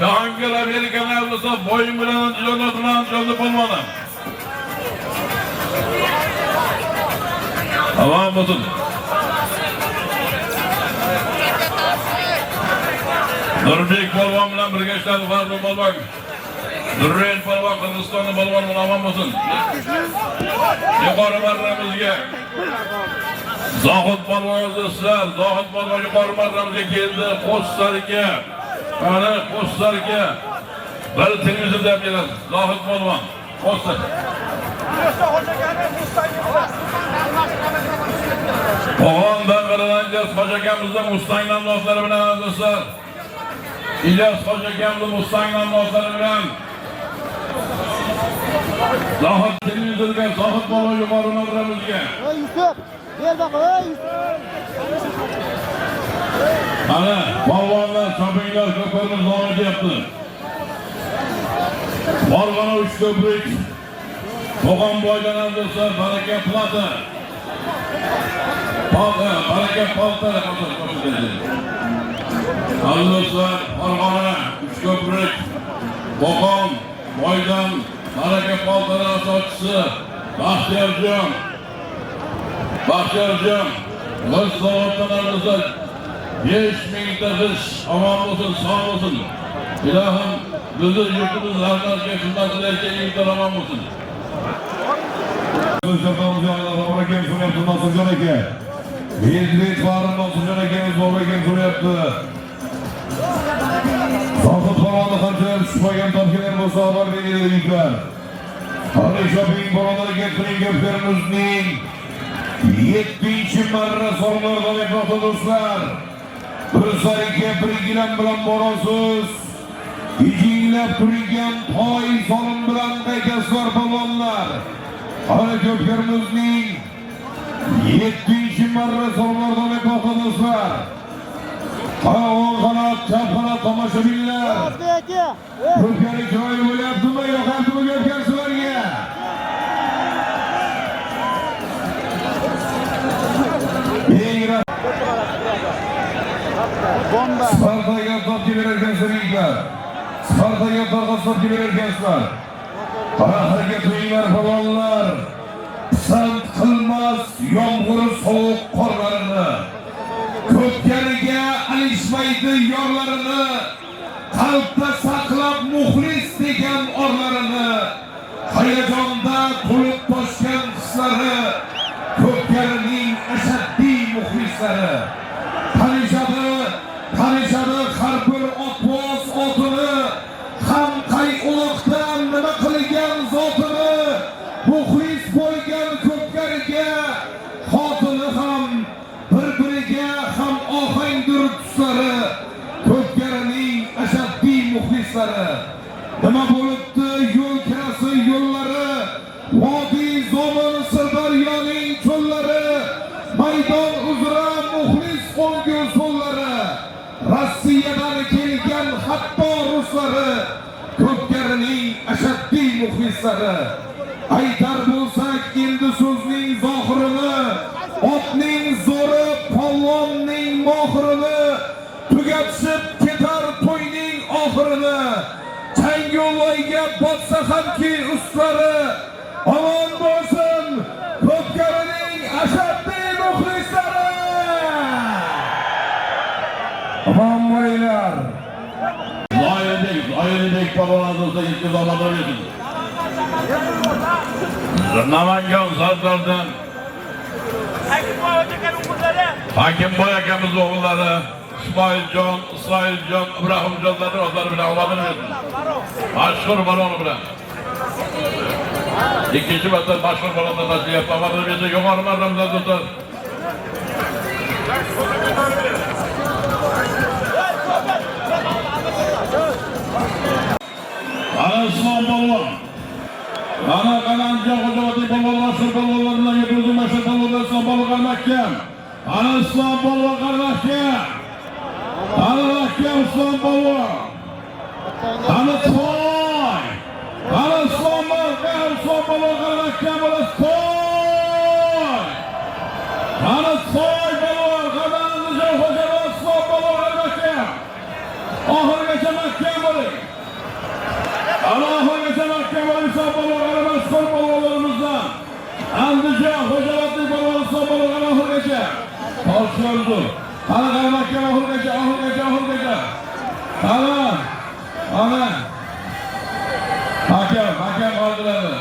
Jahongir Amerikaning do'stlar bo'yin bilan Andijonda polvoni tamam bo'lsin Nurbek polvon bilan birga ishladi Fariddin polvon Nurren polvon Qirg'izistonning polvoni bilan omon bo'lsin yuqori marramizga Zohid polvon do'stlar Zohid polvon yuqori marramizga keldi qo'shsarga ana qo'shsarga bir televizor deb berasiz Zohid polvon qo'shsar Qo'g'on Dang'iridan Ilyos Hojiakamizning Mustang nomlari bilan do'stlar Ilyos Hojiakamizning Mustang nomlari bilan Zohid televizorga Zohid polvon yuqori marramizga Yusuf gel bak ana polvonlar shoppinglar ko'plarimiz davom etyapti Farg'ona Uchko'prik Qo'qonboydan do'stlar baraka plata baraka palta do'stlar Farg'ona Uchko'prik Qo'qonboydan baraka paltalar asoschisi Baxtiyorjon biz zavoddan do'stlar 5.000 ta qish omon bo'lsin sog' bo'lsin ilohim bizni yurtimiz xalqimizga xizmat qilayotgan yurtlar omon bo'lsin Nasırjon aka Yezbek Farim Nasırjon akamiz bor ekan so'rayapti Zohid polvonni qancha Şüphagan topgalar bo'lsa xabar beringlar. Hali shopping bolalarga getiring ko'pkarimizning 7-marra sonlardan etmoqda do'stlar. Bir sarika bir gilam bilan borasiz. İkinlab turgan toy solim bilan qaykaslar polvonlar. Hali ko'pkarimizning 7-marra sonlardan etmoqda do'stlar. O'ng qanot, chap qanot tomoshabinlar. Ko'pkari chiroyli bo'lyaptimi, yoqamtimi ko'pkar sizlarga? Spartaga top kelarkan yigitlar. Spartaga top kelarkansizlar. Harakat qilinglar polvonlar. Pisand qilmas yomg'ir sovuq qorlarini. Ko'pkariga alishmaydi yorlarini. Qalbda saqlab muxlis degan orlarini. Hayajonda to'lib toshgan hislari. Ko'pkarining ashaddiy muxlislari. Tanishadi har bir otvoz otini, ham qay uloqdan nima qilgan zotini, muxlis bo'lgan ko'pkariga, xotini ham bir-biriga ham ohangdir tuslari, ko'pkarining ashaddiy muxlislari. Nima bo'libdi yo'l kirasi yo'llari, vodiy zomin Sirdaryoning cho'llari, maydon uzra muxlis o'ngu so'llari, Rossiyadan kelgan hatto ruslari, ko'pkarining ashaddiy muxlislari. Aytar bo'lsak endi so'zning zohirini, otning zo'ri polvonning mohirini, tugatishib ketar to'yning oxirini. Chango'yga botsa hamki ustlari, omon bo'lsin ko'pkarining ashaddiy muxlislari. Omon bo'linglar. Loyidek polvonlarimiz ikki zamonda yedim. Namangan Sardordan Hakimboy akamiz o'g'illari İsmoiljon, Ibrohimjonlar o'zlari bilan omadini berdi. Mashhur balon bilan. İkinci marta mashhur balonda tashlab omadini berdi. Yuqori marramizda do'stlar. Ana Islom polvon. Ana Qananjo Xo'javodiy polvonlar, shu polvonlar bilan yurdim, mana shu polvonlar Islom polvon qarmoqda. Ana Islom polvon qarmoqda. Ana mahkam Islom polvon. Ana to'y. Ana Islom polvon qarmoqda bo'las to'y. Ana to'y polvon, Qananjo Xo'javodiy Islom polvon qarmoqda. Oxirigacha mahkam bo'ling. Allohga mahkam Islom polvon qarabas polvonlarimizdan. Andijon Xo'javodiy polvon Islom polvon oxirigacha. Toshyo'ldu. Ana mahkam oxirigacha. Ana. Mahkam qoldiradi.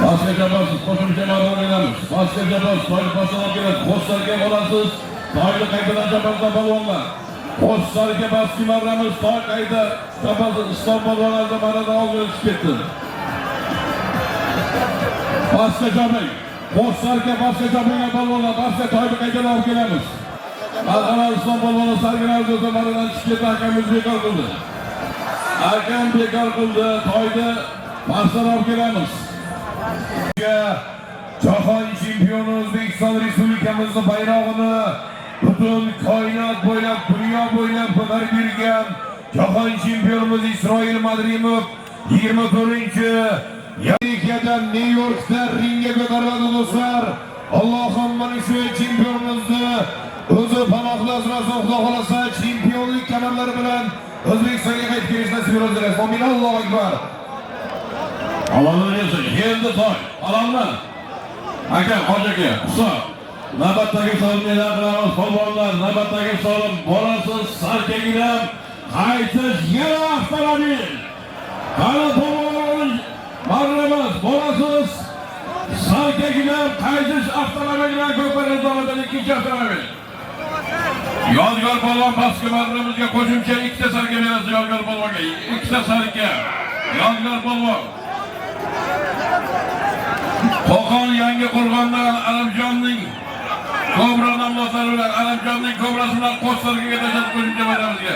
Boshqa bosiz, qo'shimcha ma'lum beramiz. Boshqa bosiz, to'yni keladi. Qo'shlarga olasiz. To'yni qaytadan jabozda polvonlar. Qo'shlarga boski marramiz to'y qayda jabozda Islom polvonlarida marada olib ketdi. Boshqa jabozda Qo'shlarga boshqa jabozda polvonlar, boshqa to'yni qaytadan olib kelamiz. Xalqaro Islom polvoni sargiraldi maradan chiqib hakamiz bekor qildi. Hakam bekor qildi, to'yni boshqa olib kelamiz. Jahon chempioni O'zbekiston Respublikamizning bayrog'ini butun koinot bo'ylab, dunyo bo'ylab ko'tarib yurgan jahon chempionimiz Isroil Madrimov 24-Amerikadan Nyu-Yorkda ringga ko'tariladi do'stlar. Allohim mana shu chempionimizni o'zi panohlasin, Xudo xolasa chempionlik kanallari bilan O'zbekistonga qaytib kelish nasib etsin. Amin. Allohu akbar. Allohning izi endi to'y. Alomlar. Aka, hojaga, hisob. Navbatdagi so'limlar qilamiz, polvonlar, navbatdagi so'lim borasiz, sarkagilar, qaytish yana avtomobil. Qani polvonlar, marramiz, borasiz, sarkagilar, qaytish avtomobil bilan ko'parish davlatida ikkinchi avtomobil. Yodgor polvon pastki marramizga qo'shimcha 2 ta sarka berasiz Yodgor polvonga. 2 ta sarka. Yodgor polvon. Qo'qon yangi qurg'ondan Alamjonning Kobra namlozlari bilan Alamjonning kobrasi bilan qo'shlarga tashlab qo'shimcha beramizga.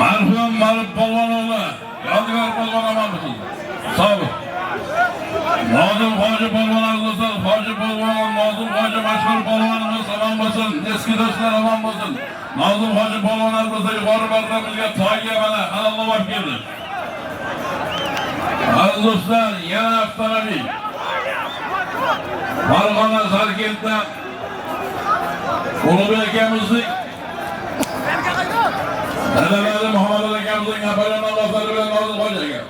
Marhum Marib polvon o'g'li Yodgor polvon amalmisiz? Sog' Nozim Hoji polvon azizlar, Hoji polvon, Nozim Hoji mashhur polvonimiz omon bo'lsin, eski do'stlar omon bo'lsin. Nozim Hoji polvon azizlar yuqori barramizga to'yga mana halallab keldi. Aziz do'stlar, yana avtomobil. Farg'ona Sarkentdan Ulug'bek akamizning dadalari Muhammad akamizning Napoleon namlozlari bilan Nozim Hoji aka.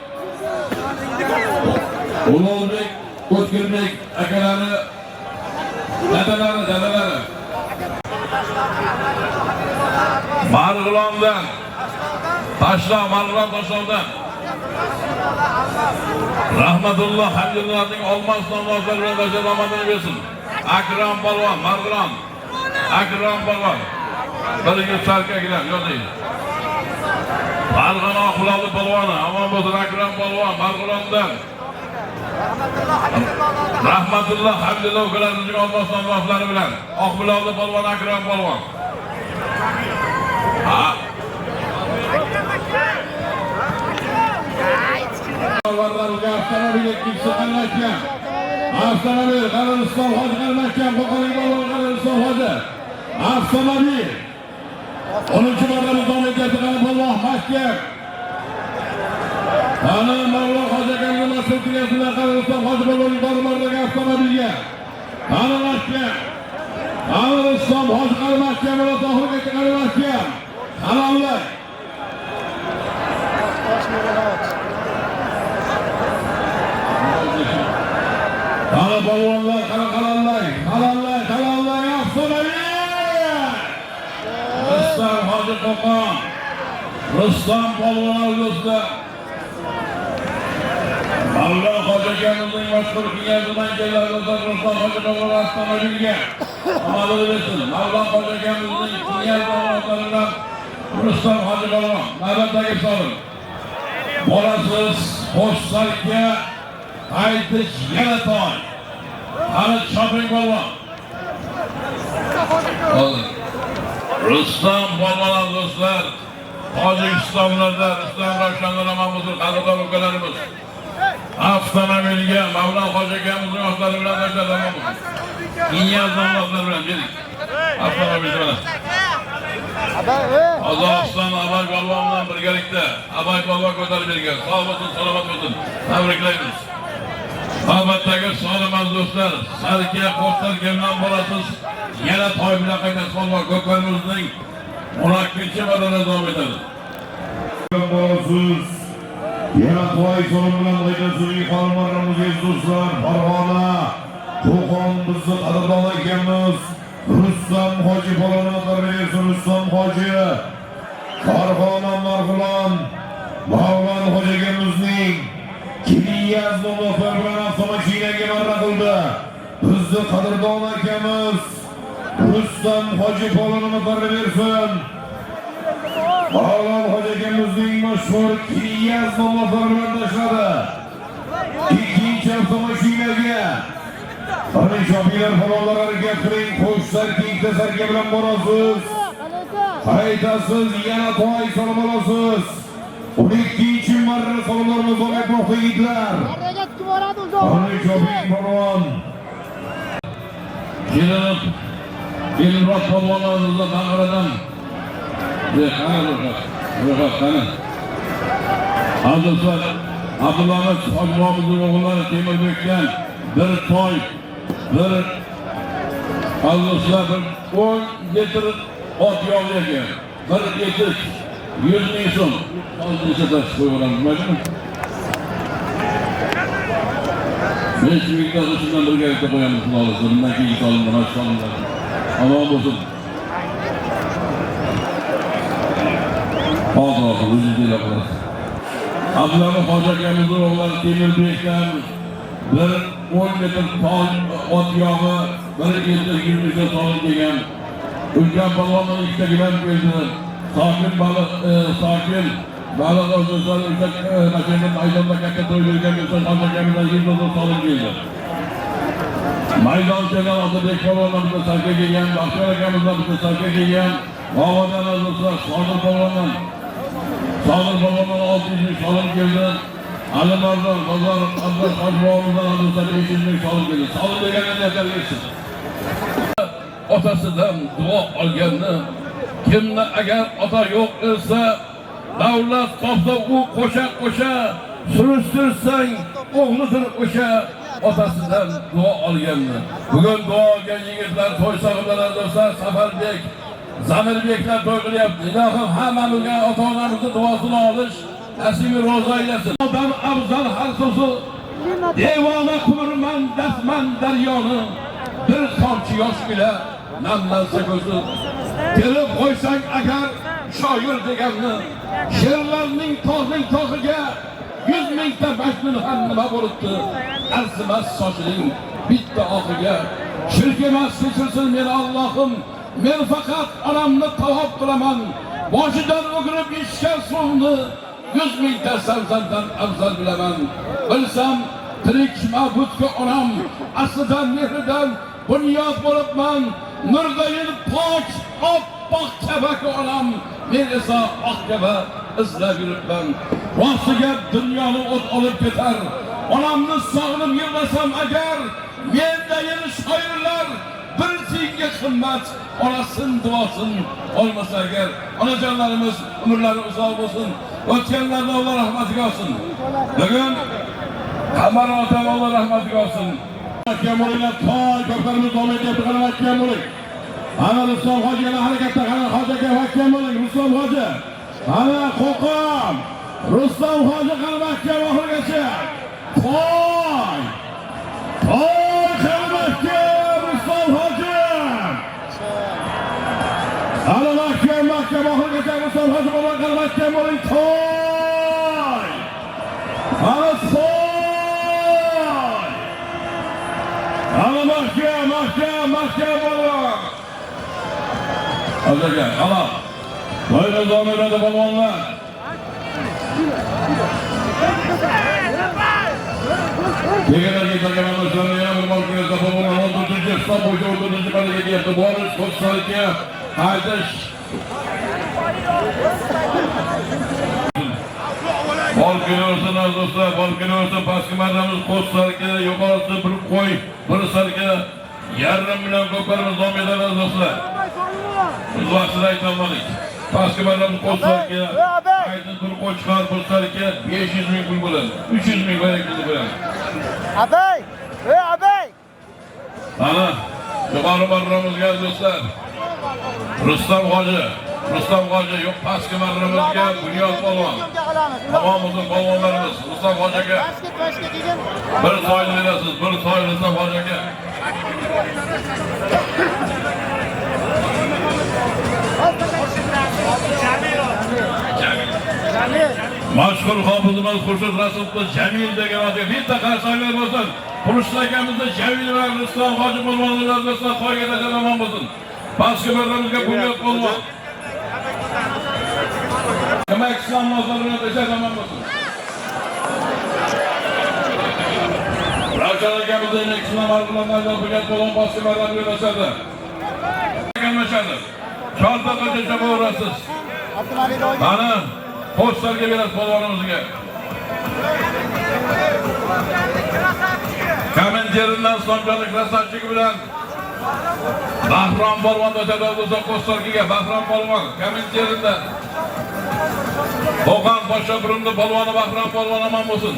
Ulug'bek O'tkirbek akalari dadalari Marg'ilondan Toshloqdan Rahmatulloh Hamdullohning olmos namlozlari bilan tashlamadini bersin. Akram polvon Marg'ilon. Akram polvon. Birga sarkagilar yozing. Farg'ona Oqiloli polvoni omon bo'lsin. Akram polvon Marg'ilondan. Rahmatulloh Hamdulloh ukalarining olmos namlozlari bilan Oqiloli polvon Akram polvon. Avtomobil qilmoqchi. Avtomobil Qarariston Hoji qilmoqchi. Qo'qonlik polvon Qarariston Hoji. Avtomobil 10-marta davom etayotgan polvon mahkam. Ana Mavlo Hoji akamga mas'ul qilyaptilar Qarariston Hoji polvonning barmog'idagi avtomobilga. Ana mahkam. Qarariston Hoji qilmoqchi. Mana to'g'riga qilmoqchi. Halollar. Ana polvonlar halollar avtomobil. Rustam Hoji Qo'qon. Rustam polvon do'stlar. Mavlo Hoji akamizning mashhur kengashidan kelgan Rustam Hoji polvon avtomobilga amalini bersin. Mavlo Hoji akamizning kengashlari bilan Rustam Hoji polvon navbatdagi so'rin. Bolasiz Qo'shsarka qaytish yana to'y. Halit Shopping polvon. Rustam polvon do'stlar. Tojikistonlarda Rustam Ravshanlar amalimiz qadrdon ukalarimiz. Avtomobilga Mavlo Hoji akamizning ostlari bilan tashladi. Inyaz namlozlar bilan berik. Avtomobil bilan. Qozog'iston Abay polvon bilan birgalikda Abay polvon ko'tarib bergan. Sog' bo'lsin, salomat bo'lsin. Tabriklaymiz. Navbatdagi sog'lom do'stlar, Sarka Qo'shlarga bilan borasiz. Yana to'y bilan qaytasiz polvon ko'kkarimizning 12-marrada davom etadi. Borasiz. Yana to'y so'rim bilan qaytasiz xonimlarimizga do'stlar, Farg'ona, Qo'qon bizni qadrdon akamiz Rustam Hoji polvonni qadrlaymiz. Rustam Hoji Farg'ona Marg'ilon Mavlon Hoji akamizning Kiliyaz nomlozlar bilan avtomashinaga marra qildi. Bizni qadrdon akamiz Rustam Hoji polvonni qadrlaymiz. Mavlon Hoji akamizning mashhur Kiliyaz nomlozlar bilan tashladi. Ikkinchi avtomashinaga Ana shopilar polvonlar harakat qiling, Qo'shlarga ikkita sarka bilan borasiz. Qaytasiz, yana to'y solib olasiz. 12-marra salomlarimiz davom etmoqda yigitlar. Ana shoping polvon. Kelinroq polvonlarimizdan Nag'aradan. Qani. Azizlar, Abdulloh Hojibovimizning o'g'illari Temirbekdan bir to'y, bir azizlar 10 litr ot yog'liga, bir etik 100 ming so'm. Hozircha tashib qo'yaveramiz, maydimi? 5 mingdan shundan birgalikda qo'yamiz, xudolar. Bundan keyin solingan oshxonalar. Omon bo'lsin. Hozir o'zingiz qilasiz. Abdulloh Hoji akamizning o'g'illari Temirbekdan bir 10 litr ot yog'i, bir litr 20 ming so'm kelgan Ulkan polvonning ikkita gilam qo'ydi. Sokin baliq o'zbekiston mashina maydonda katta to'ylarga bo'lsa hozirgamidan yildan solib keldi. Maydonchadan Otabek polvonimizga sarka kelgan, Baxtiyor akamizdan bitta sarka kelgan, G'ovadan o'zbekiston Sodir polvondan 600 ming solib keldi. Alimardon bozor Abdul Hojibovimizdan o'zbekiston 500 ming solib keldi. Solib deganini aytasiz. Otasidan duo olganni kimni agar ota yo'q bo'lsa davlat topsa u qo'sha surishtirsang o'g'lidir o'sha otasidan duo olganni. Bugun duo olgan yigitlar to'y sohiblari do'stlar Safarbek, Zamirbeklar to'y qilyapti. Ilohim hammamizga ota-onamizning duosini olish nasibi ro'za aylasin. Odam afzal har so'zi devona qumurman dasman daryoni bir tomchi yosh ila namlansa ko'zi. Kelib qo'ysang agar shoir deganni she'rlarning tog'iga 100 mingta majnun ham nima bo'libdi? Arzimas sochining bitta oqiga. Shirk emas kechirsin meni Allohim. Men faqat onamni tavob qilaman. Boshidan o'girib ishga suvni 100 mingta farzanddan afzal bilaman. Bilsam tirik ma'budga onam aslidan mehridan bunyod bo'libman. Nurdayin pok oppoq kabak onam, men esa oq kaba izlab yuribman. Rostiga dunyoni o't olib ketar. Onamni sog'inib yig'lasam agar, mendayin shoirlar bir tiyinga qimmat, onasining duosin olmasa agar. Onajonlarimiz umrlari uzoq bo'lsin. O'tganlarni Alloh rahmatiga olsin. Bugun Qamar otam Alloh rahmatiga olsin. Kamollar to'y ko'plarimiz davom etyapti, qaramayotgan bo'ling. Ana Rustam hoji yana harakatda, qara hojiga vakkan bo'ling. Rustam hoji. Ana Qo'qon. Rustam hoji qaramakka oxirigacha. To'y qaramakka Rustam hoji. Ana makka oxirigacha Rustam hoji bilan qaramakka bo'ling. To'y. Ana to'y. Ana mahkam bo'lib. Hozirga, ana. To'yni zomirada polvonlar. Deganlarga tarqamanlarni yana bir markazda polvonlar 14-chi islom bo'yicha 14-chi baraga kelyapti. Borish Qo'qsarga qaytish. Balkino'sin do'stlar, balkino'sin pastki marramiz Qo'qsarga yuqorisi bir qo'y, bir sarga yarim million ko'plarimiz davom etadi do'stlar. Biz vaqtida aytolmadik. Pastki marramiz Qo'qsarga qaytib bir qo'y chiqar, bir sarga 500 ming pul bo'ladi. 300 ming barakali bo'ladi. Abay! Abay! Ana, yuqori marramizga do'stlar. Rustam hoji yo'q pastki marramizga Bunyod polvon. Tamomimiz polvonlarimiz Rustam hojiga. Bir soy berasiz, bir soy Rustam hojiga. Mashhur hofizimiz Xurshid Rasulov Jamil degan ota bitta qarsaklar bo'lsin. Xurshid akamizda Jamil va Rustam hoji polvonlar do'stlar to'yga tamom bo'lsin. Pastki marramizga Bunyod polvon. Demak, islom namozlarini o'qishga tamom bo'lsin. Ravshan akamizning islom namozlarini o'qishga polvon pastki marramizga boshladi. Qilmashadi. Chortoqgacha borasiz. Mana postlarga berasiz polvonimizga. Komenderidan so'nggi krasavchik bilan Bahrom polvon o'tadi postlarga. Bahrom polvon komenderidan. Qo'qon boshqa burunli polvoni Bahrom polvon omon bo'lsin.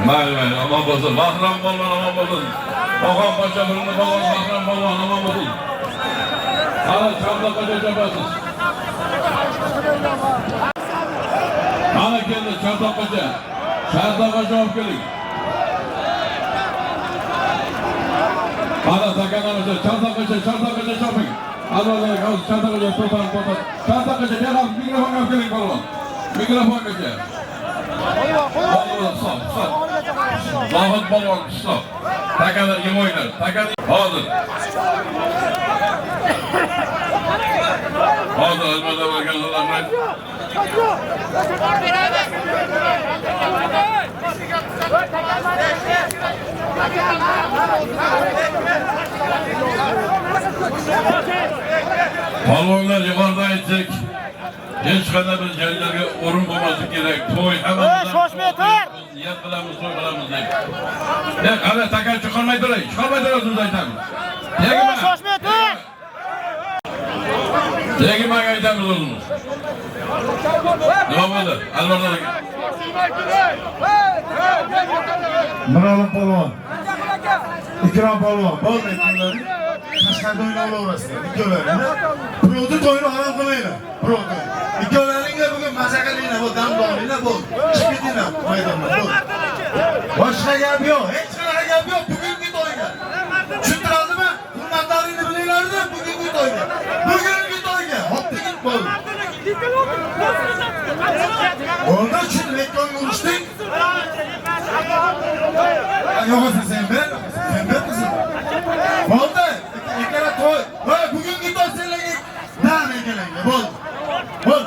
Mayli, omon bo'lsin. Bahrom polvon omon bo'lsin. Qo'qon boshqa burunli polvon Bahrom polvon omon bo'lsin. Ana Chortoqgacha chopasiz. Ana keldi Chortoqgacha. Chortoqgacha olib keling. Ana takanamiz Chortoqgacha choping. Avvalroq Chortoqgacha to'xtab. Chortoqgacha yana mikrofon olib keling polvon. Mikrofongacha. Stop. Zohid polvon stop. Takada yemoylar. Takada hozir. Hozir albatta bo'lganlar. Palvonlar yuqorida aytdik. Hech qanday bir joylarga o'rin bo'lmasi kerak. To'y hamma. Shoshmay tur. Niyat qilamiz, to'y qilamiz deb. Qara takar chiqarmay turay. Chiqarmay turasiz aytamiz. Tegma. Shoshmay tur. Tegmaga aytamiz o'zimiz. Nima bo'ldi? Albatta. Mirolim polvon. Ikrom polvon. Bo'lmaydi kunlari. Tashqarida o'ynab olaverasizlar. Ikkovlaringni. Birovni to'yini harom qilmaylar. Birovni. Ikkovlaringga bugun maza qilinglar, bu dam olinglar, bu. Chiqib ketinglar maydondan. Boshqa gap yo'q. Hech qanaqa gap yo'q bugungi to'yga. Tushuntiradimi? Hurmatlaringni bilinglar-da bugungi to'yga. Bugungi to'yga. Hoptigin bo'ldi. Onda tushunib urishdik. Yo'qsa sen kızım. Bo'ldi. Ikkala to'y. Va bugungi to'y senlarga dam ekanlar. Bo'ldi. Bo'l.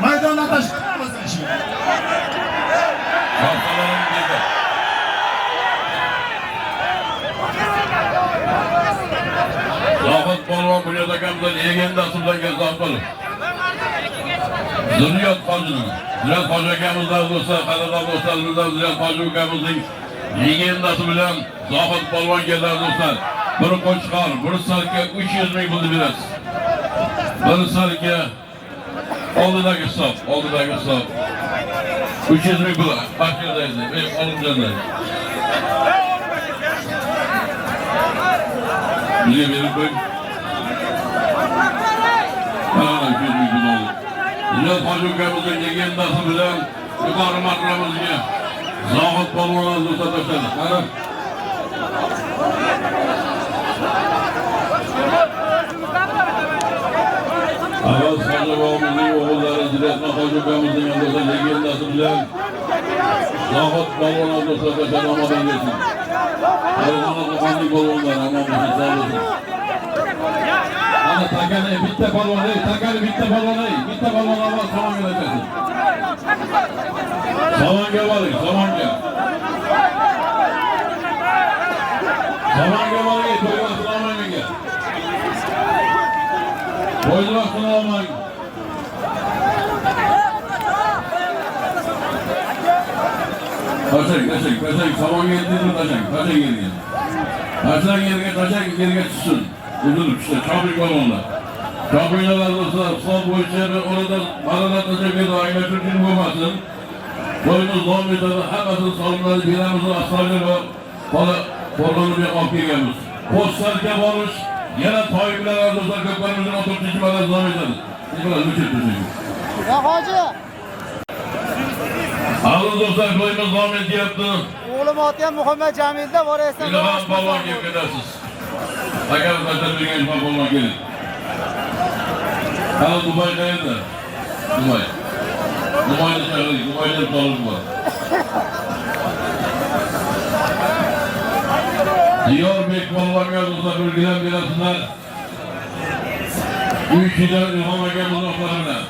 Maydondan tashqari qilmasin ishingni. Zohid polvon bu yerda kamda legenda hisoblangan Zohid. Zurriyot Hojining. Zurriyot Hoji akamizdan do'stlar, qadrdon do'stlar, Zurriyot Hoji akamizning legendasi bilan Zohid polvon keldi do'stlar. Bir qo'chqor, bir salka 300 ming pul berasiz. Bir salka oldidagi hisob. 300 ming pul. Baxtiyordaydi. Men olimjonlar. Bizga berib qo'ying. Mana 300 ming pul oldi. Zurriyot Hoji akamizning legendasi bilan yuqori martabamizga Zohid polvon do'stlar tashladi. Qara. Avaz Hojibovimizning o'g'illari Zurriyot Hoji akamizning do'stlar legendasi bilan Zohid polvon do'stlar tashladi. Omadon bersin. Qanday polvonlar amon bo'lsin, sog' bo'lsin. Ana takani bitta polvon, bitta polvon avval salomga aytasiz. Salomga boring, salomga. Salomga boring, to'yga salomga menga. To'yga salomga. Taşak, salomga yetdi, taşak yerga. Taşak yerga tushsin. Uzilib işte, çabuk polvonlar. Çabuklar do'stlar, son bo'yicha orada balalar taşaklarni aylantirib jim bo'lmasin. To'yimiz davom etadi, hammasini salomlarni beramiz, astoydil va polvonni olib kelganmiz. Postlarga borish, yana to'y bilan do'stlar ko'pkarimizning 14-marta davom etadi. Nimalar o'chirib. Ya hoji. Aziz do'stlar, to'yimiz davom etyapti. O'g'lim otgan Muhammad Jamilda boraysan. İlham polvon kelib ketasiz. Agar tashlab bergan polvon keling. Hali Dubay qayerda? Dubayda chaqirdik, Dubayda tolib bor. Diyorbek polvonga do'stlar belgilan berasizlar. 3 yil Ilhom akamiz do'stlari bilan.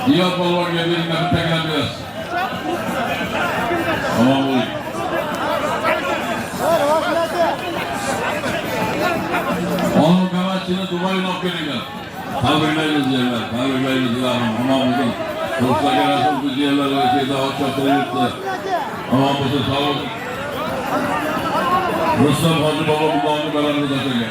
Diyor polvonga belgilan taklif berasiz. Tamam bo'ling. Onun kavatçını Dubai'ne okuyacak. Tabriklayınız yerler, tabriklayınız ilahım. Aman bugün Rus'ta gelirsin bu yerler ve şeyde o çatırıyırdı. Aman bu sağ olun. Rus'tan Hacı babamın doğumlu kararını da söyle.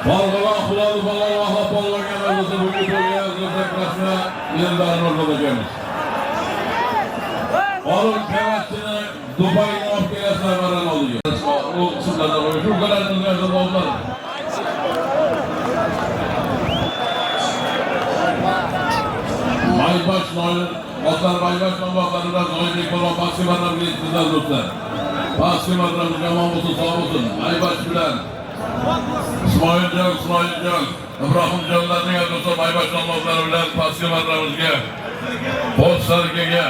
Balgılan kulağı falan vahla balgılan gelmezse bugün Türkiye'ye hazırlık resmine yerinde armağan olacağımız. Onun kavatçını Dubai'ne okuyasına varan oluyor. O kısımlarda oluyor. Şu kadar dünyada olmaz. Baybaş Noy'un, Otlar Baybaş Noy'un Noy'un kolon Baskımarlar bile iktidar dostlar. Baskımarlarımız yaman olsun, sağ olsun. Baybaş bilen İsmail Can, İbrahim Canlar'ın dostlar Baybaş Noy'un bilen Baskımarlarımızga, Post Sarıkı'ya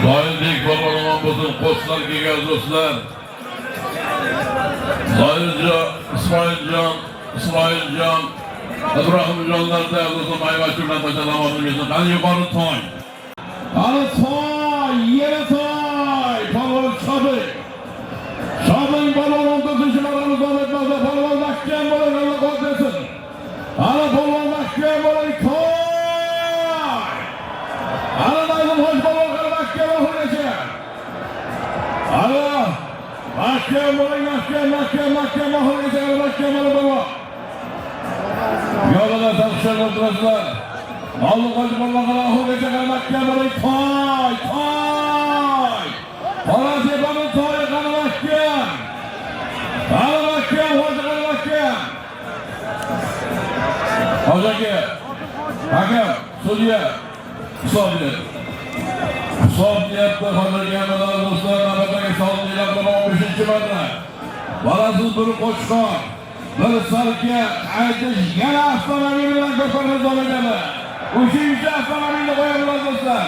Zoirdek polvon bo'lsin, qo'shlar kelgan do'stlar. Zoirjon, Ismoiljon, Ibrohimjonlarda do'stlar mayvachurlar qo'sha namozingizni qani yuqori to'y. Qani to'y, yeri to'y, polvon Shobik. Shobik polvon o'ntizishlarimiz davom etmoqda. Polvon mahkam bo'ling, Alloh qo'ysin. Qani polvon mahkam bo'ling, to'y. Qani Nazim ho'j polvon mahkam bo'ling. Qani mahkam bo'ling, mahkam bo'ling. Yolda tartışlar oturasılar. Allık hoca polvonlar ahurgacha mahkam bo'ling, to'y. Qoratepaning to'yi qani mahkam. Hoja qani mahkam. Hojaga, hakam, sudya, hisob deyapti. Hozirga qadar do'stlar navbatdagi so'zlar bilan 15-marta. Balasiz bir qo'chqor, bir sarka aytish yana avtomobil bilan ko'pirib oladi. 3-avtomobilni qo'yamiz do'stlar.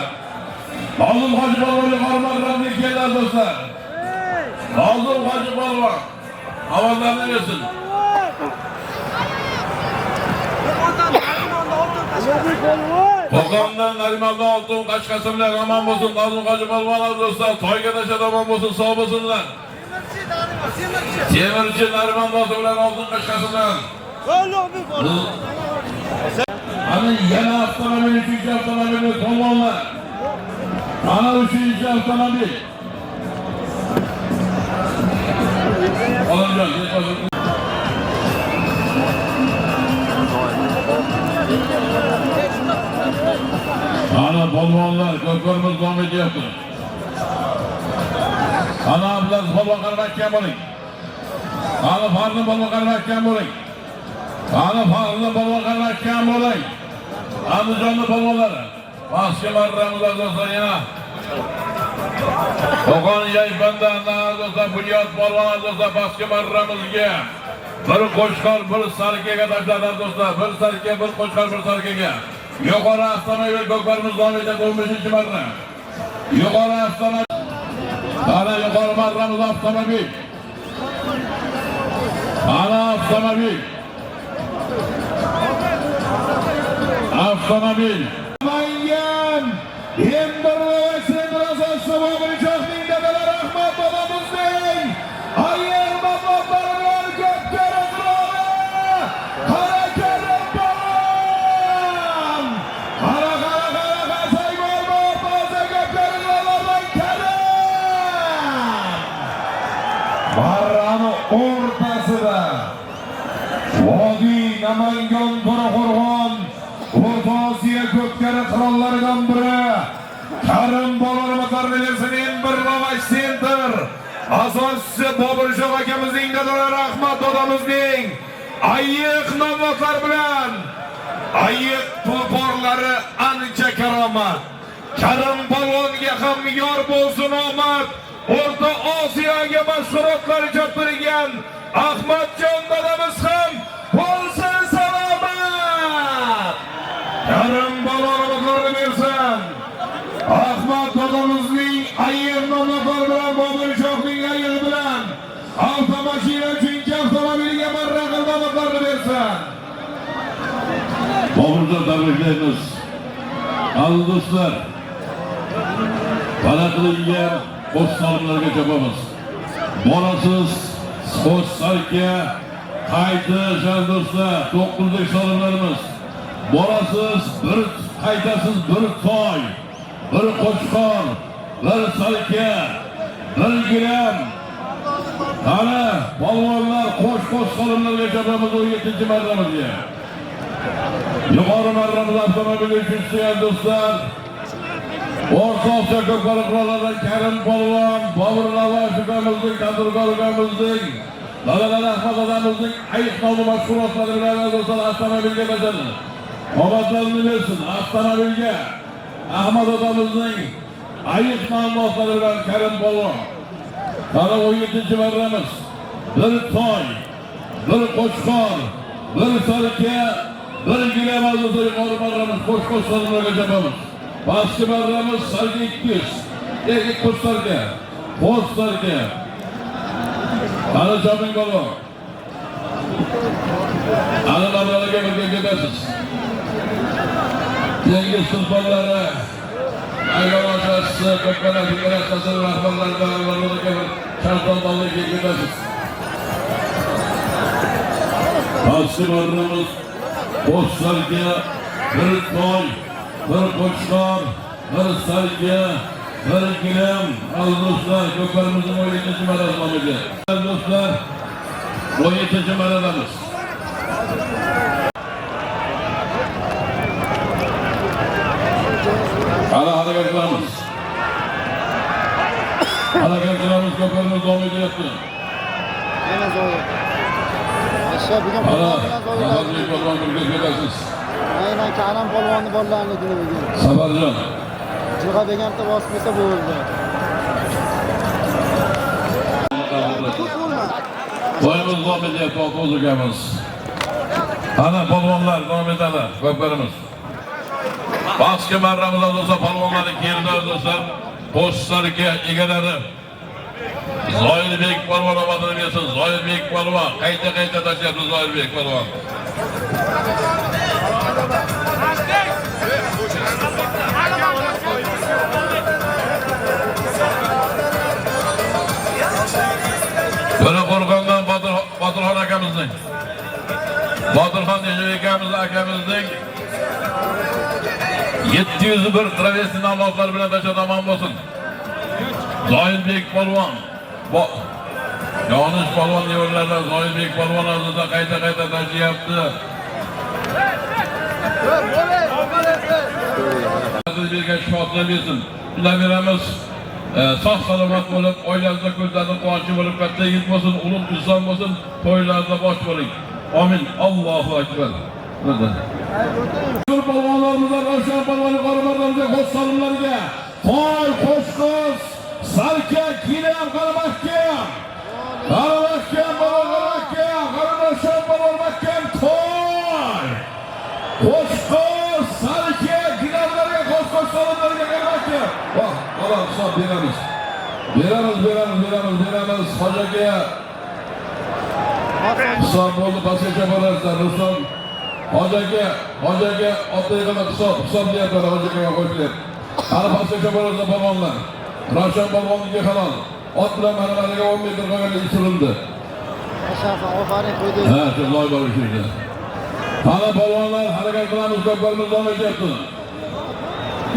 Nazim hoji polvon hormatlarni keladi do'stlar. Nazim hoji polvon ovozlarni bersin. Qo'qondan Narimondan oltin qashqasi bilan omon bo'lsin. Nazim hoji polvonlar do'stlar, to'yga tashlab omon bo'lsin, sog' bo'lsinlar. Temirchi Narimondan bilan oltin qashqasi bilan. Ana yana avtomobil, 3-avtomobilni polvonlar. Ana 3-avtomobil. Olamjon, ana polvonlar ko'pirimiz davom etyapti. Ana Abdulaziz polvon mahkam bo'ling. Ana Farni polvon mahkam bo'ling. Ana Farni polvon mahkam bo'ling. Andijonning polvonlari Mas'ka marramizlar do'stlar yana. Qo'qon Yaybandan do'stlar Bunyod polvonlar do'stlar Mas'ka marramizga bir qo'chqor, bir sarkaga tashladilar do'stlar. Bir sarka, bir qo'chqor, bir sarkaga. Yuqori avtomobil ko'klarimiz davom etadi 15-marra. Yuqori avtomobil. Ana yuqori marramiz avtomobil. Ana avtomobil. Avtomobil. Mangan. Emdirvasin asosida Boburjoqning dadalari Ahmad bobomizning ayer bobolarning ko'pkari qiroli. Qara Karim polvon. Qara sayg'ol boboza ko'pkari qirollardan Karim. Marrani o'rtasida Vodiy Namangan To'raqo'rg'on O'rta Osiyo ko'pkari qirollaridan biri Karim polvonimizlarni bersin bir ravash center. Asoschisi Boburjoq akamizning dadalari Ahmad dadamizning ayiq nomlari bilan ayiq tulporlari ancha karomat. Karim polvonga ham yor bo'lsin omad. O'rta Osiyoga mashg'ulotlar choptirgan Ahmadjon dadamiz ham bo'lsin salomat. Karim polvonimizlarni bersin. Ahmad dadamizning ayiq nomlari bilan Boburjoqning ayiq bilan avtomashina 3-avtomobiliga marra qilmoqlarni bersin. Boburjon tabriklaymiz. Aziz do'stlar, balandligiga qo'sh solimlarga chopamiz. Borasiz, qo'sh sarka, qaytish do'stlar, 9'lik solimlarimiz. Borasiz, bir qaytasiz, bir to'y, bir qo'chqor, bir sarka, bir gilam. Ana polvonlar qo'sh solimlarga chopamiz 17-marramizga. Yuqori marramiz avtomobili uchun suygan do'stlar. O'rta Osiyo ko'pkari qirollardan Karim polvon, Bobur Navoiy ukamizning, tadbirkor ukamizning, dadalari Ahmad dadamizning ayiq nomli mashg'ulotlari bilan do'stlar avtomobilga tashladi. Omadlarini bersin avtomobilga. Ahmad dadamizning ayiq nomli bilan Karim polvon. Mana 17-marramiz. Bir to'y, bir qo'chqor, bir sarka, bir gilemez yuqori marramiz qo'sh sonlarga jabamiz. Pastki marramiz salga 200. Ilk kurslarga, postlarga. Ana jabing balon. Ana marralarga birga ketasiz. Dengiz sultonlari, ayol oshasi, ko'pkalar, federatsiyasi rahbarlariga bir shartnomalarga ketasiz. Pastki marramiz postlarga bir toy, bir qo'chqor, bir salga, bir gilam, do'stlar, ko'pkarimizning 17-chi marramiga. Do'stlar, 17-chi marramiz. Harakat qilamiz. Harakat qilamiz, ko'pkarimiz davom etyapti. Yana zo'y. Aşağı bir gün polvon bilan zo'ylar. Aynen Karam polvonni bolalarni kuni bugun. Sabarjon. Jilg'a deganida bosib kelsa bo'ldi. To'yimiz davom etyapti, o'zigamiz. Ana polvonlar davom etadi, ko'pkarimiz. Pastki marramizda bo'lsa polvonlarning keldi do'stlar, postlarga egalari. Zoirbek polvon omadini bersin. Zoirbek polvon qayta tashlayapti Zoirbek polvon. Buni Qo'rg'ondan Botirxon akamizning. Botirxon akamizning 701 travesti namlozlar bilan tashadomon bo'lsin. Zoirbek polvon. Yonish polvon devorlardan Zoirbek polvon oldida qayta tashlayapti. Azizlarga shifolar bersin. Shundan beramiz. Sog' salomat bo'lib, oilangizda ko'zlarning quvonchi bo'lib, katta yigit bo'lsin, ulug' inson bo'lsin, to'ylarda bosh bo'ling. Amin. Allohu akbar. Polvonlarimizga, Ravshan polvon yuqorilarimizga, qo'sh salomlarga, toy, qo'shqoz, salka, gilam, qaramakam, Ravshan polvon makam, toy, qo'shqoz, salka, gilamlarga, qo'sh salomlarga qaramakam. Vah, Alloh hisob beramiz. Beramiz. Hojaga hisob bo'ldi, pastgacha borasizlar. Rustam Hojaga otliqada hisob deyaptilar, hojaga qo'shilib. Hali pastgacha borasizlar polvonlar. Ravshan polvonga halol. Ot bilan manalariga 10 metr qolganda isilindi. Aşağı ofarin qo'ydi. Ha, shu loy bor ishida. Hali polvonlar harakat qilamiz, ko'plarimiz davom etyapti.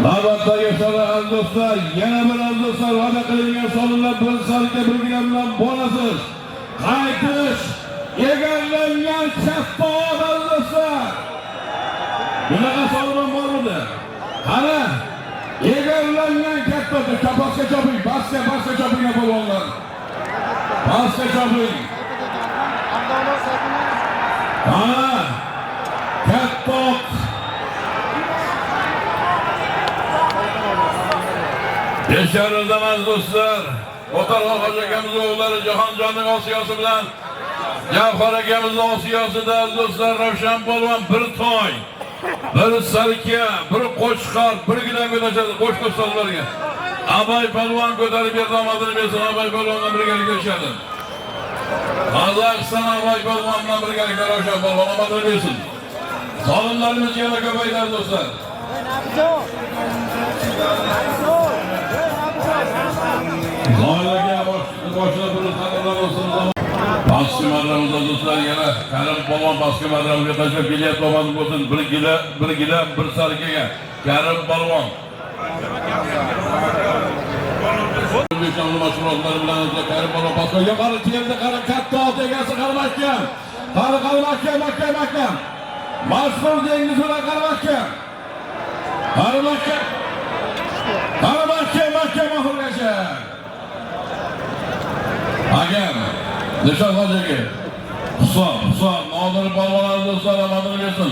Navbatdagi sara do'stlar, yana bir do'stlar va'da qilingan sonlar bir salga birgina bilan borasiz. Qaytish egallangan katta do'stlar. Bunaqa sonlar bormidi? Qara, egallangan katta kapasga choping, pastga choping polvonlar. Pastga choping. Qara, katta Beşarıldamaz do'stlar. Botarxon hoji akamizning o'g'illari Jahonjonning osiyasi bilan Javhar akamizning osiyasida do'stlar Ravshan polvon bir toy, bir salka, bir qo'chqor, bir gilam ko'taradi qo'sh do'stlarga. Abay polvon ko'tarib berdi, omadini bersin. Abay polvondan birgalikda ishadi. Qozog'iston Abay polvon bilan birgalikda Ravshan polvon omadini bersin. Solimlarimiz yana ko'payadi do'stlar. Zoilaga boshida turib qadrlar olsin. Pastki marramizda do'stlar yana Karim polvon pastki marramizga tashlab kelyapti, omadini bo'lsin. Bir gilam, bir salkaga Karim polvon. O'zbekiston mashg'ulotlari bilan Karim polvon pastga yuqori keldi, qara katta ot egasi Qaramakkam. Qaramakkam. Mashhur dengiz bilan Qaramakkam. Qaramakkam oxirgacha. Agam, Nishon hojiga. Hisob, Nodir polvonlar do'stlar omadini bersin.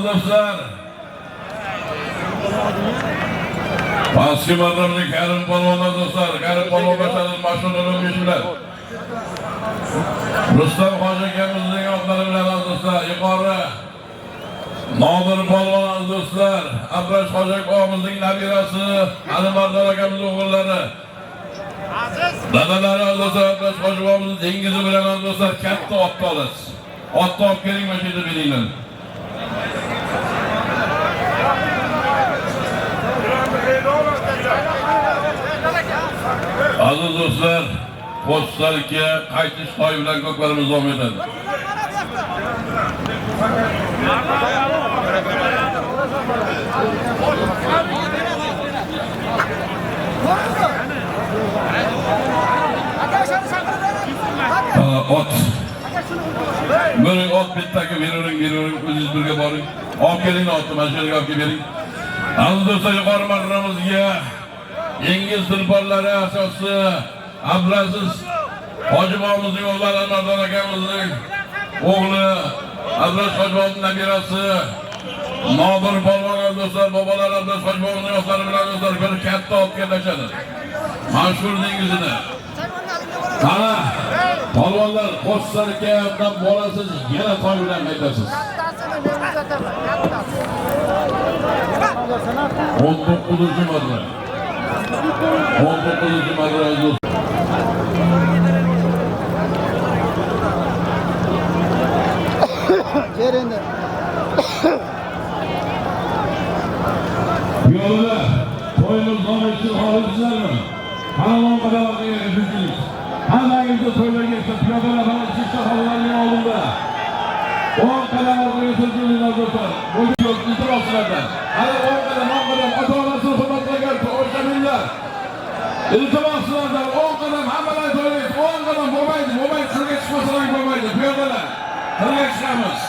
Do'stlar. Pastki marramizning Karim polvonlar do'stlar, Karim polvon basharining mashhurlari bilan. Rustam hoji akamizning otlari bilan do'stlar yuqori Nodir polvon do'stlar, Abrash Hoji og'amizning nabirasi, Alimardon akamiz o'g'illari. Dadalari do'stlar, Abrash Hoji og'amizning dengizi bilan do'stlar katta otni olasiz. Otni olib keling, mana shu yerda beringlar. Aziz do'stlar, postlarga qaytish to'yi bilan ko'klarimiz davom etadi. Ot. Bering ot bittaki bering, o'zingiz birga boring. Olib keling otni, mana shu yerga olib bering. Aziz do'stlar, yuqori marramizga Yengiz Dilborlari asosi Abdulaziz Hoji bobomizning o'g'li Alimardon akamizning o'g'li Abdulaziz Hoji bobomning nabirasi Nodir polvon do'stlar, bobolar Abdulaziz Hoji bobomning yo'qlari bilan do'stlar bir katta otga tashadi. Mashhur dengizida. Qara, polvonlar qo'shsarga ham bolasiz, yana to'y bilan aytasiz. 19-marra. 19-marra do'st. Yerinde. Yo'lda to'yimiz davom etishini xohlaysizlarmi? Qanday qadamlarga yetishdik? Hammangizga to'ylarga piyodalar bilan chekka xonlarning oldida 10 qadamlarga yetishdik do'stlar. Bu yo'l iltimoslardan. Hali 10 qadam ota-onasini hurmat qilgan o'shaminglar. İltimoslardan 10 qadam hammalar to'ylaydi. 10 qadam bo'lmaydi. Shunga chiqmasalar bo'lmaydi. Piyodalar. Qilga chiqamiz.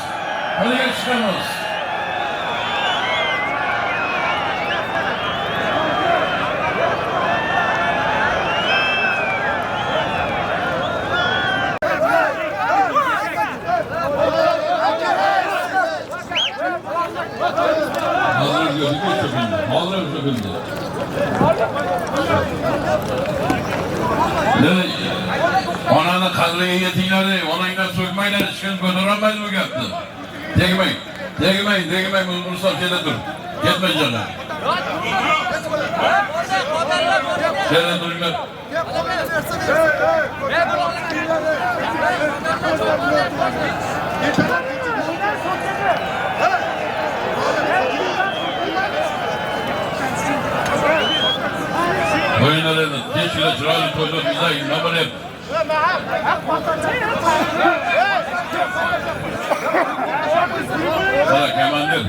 Hazır bildi. Onani qadriga yetinglar, onangdan so'kmanglar, hech kim ko'tarolmaydi bu gapni. Tegmang, Mursal kela tur. Ketma joydan. Kela turinglar. Oyunlarını geçile çırağlı koyduğu bize inanma hep. Sana kemandır.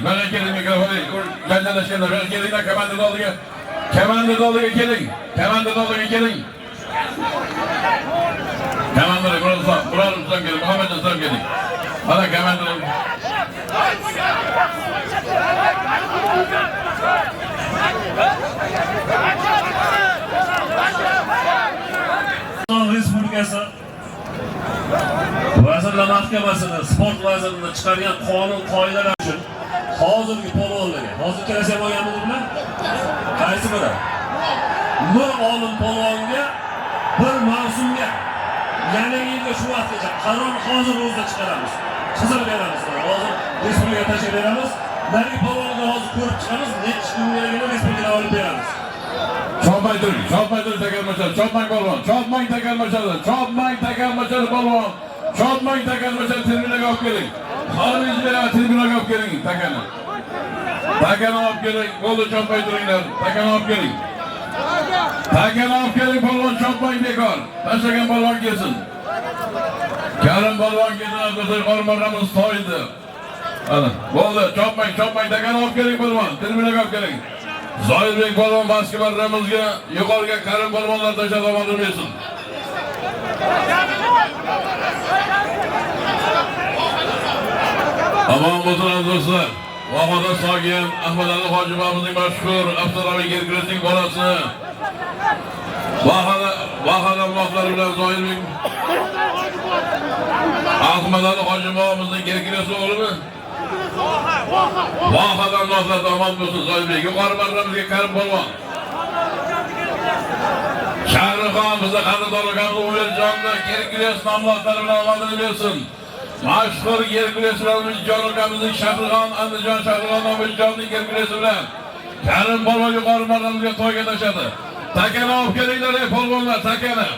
Bana gelin mikrofonu. Benden aşağıda ben gelin de kemandır dolduya. Kemandır dolduya gelin. Kemandır buradan gelin. Muhammed Aslan gelin. Bana kemandır dolduya. Respublikasi Vazirlar Mahkamasini sport vazirini chiqargan qonun qoidalar uchun hozirgi polvonlarga, hozir kelasi ham olganmiz bilan qaysi biri? Bir olim polvonga bir mavsumga yangi yilga shu vaqtgacha qaror hozir o'zida chiqaramiz. Chizib beramiz. Hozir respublika tashkil beramiz. Narigi polvonga hozir ko'rib chiqamiz, necha kungaligini respublikaga olib beramiz. Chopmang takalmachar, chopmang polvon, chopmang takalmachar polvon. Chopmang takalmachar terminaga olib keling. Xorijga beradi terminaga olib keling takani. Takani olib keling, qo'lda chopmay turinglar. Takani olib keling. Polvon chopmang bekor. Tashlagan polvon kelsin. Karim polvon kelsin, do'stlar, qormaramiz to'ydi. Ana, bo'ldi, chopmang takani olib keling polvon, terminaga olib keling. Zoirbek polvon baski marramizga yuqoriga Karim polvonlar tashlab oldirmaysin. Aman bo'lsin do'stlar. Vahada Sog'in Ahmad Ali Hoji bobomizning mashhur Avtomobil Gergresining bolasi. Vahada muxtar bilan Zoirbek Ahmad Ali Hoji bobomizning Gergresi o'g'limi? Vahadan nazar aman bo'lsin Zoybek. Yuqori marramizga Karim polvon. Shahrixon bizni qadrdonligimiz Umerjonda Herkules nomlari bilan omadini bersin. Mashhur Herkules Jonukamizning Shahrixon Andijon Shahrixon Umerjonning Herkules bilan Karim polvon yuqori marramizga to'yga tashadi. Takani olib kelinglar ey polvonlar, takani.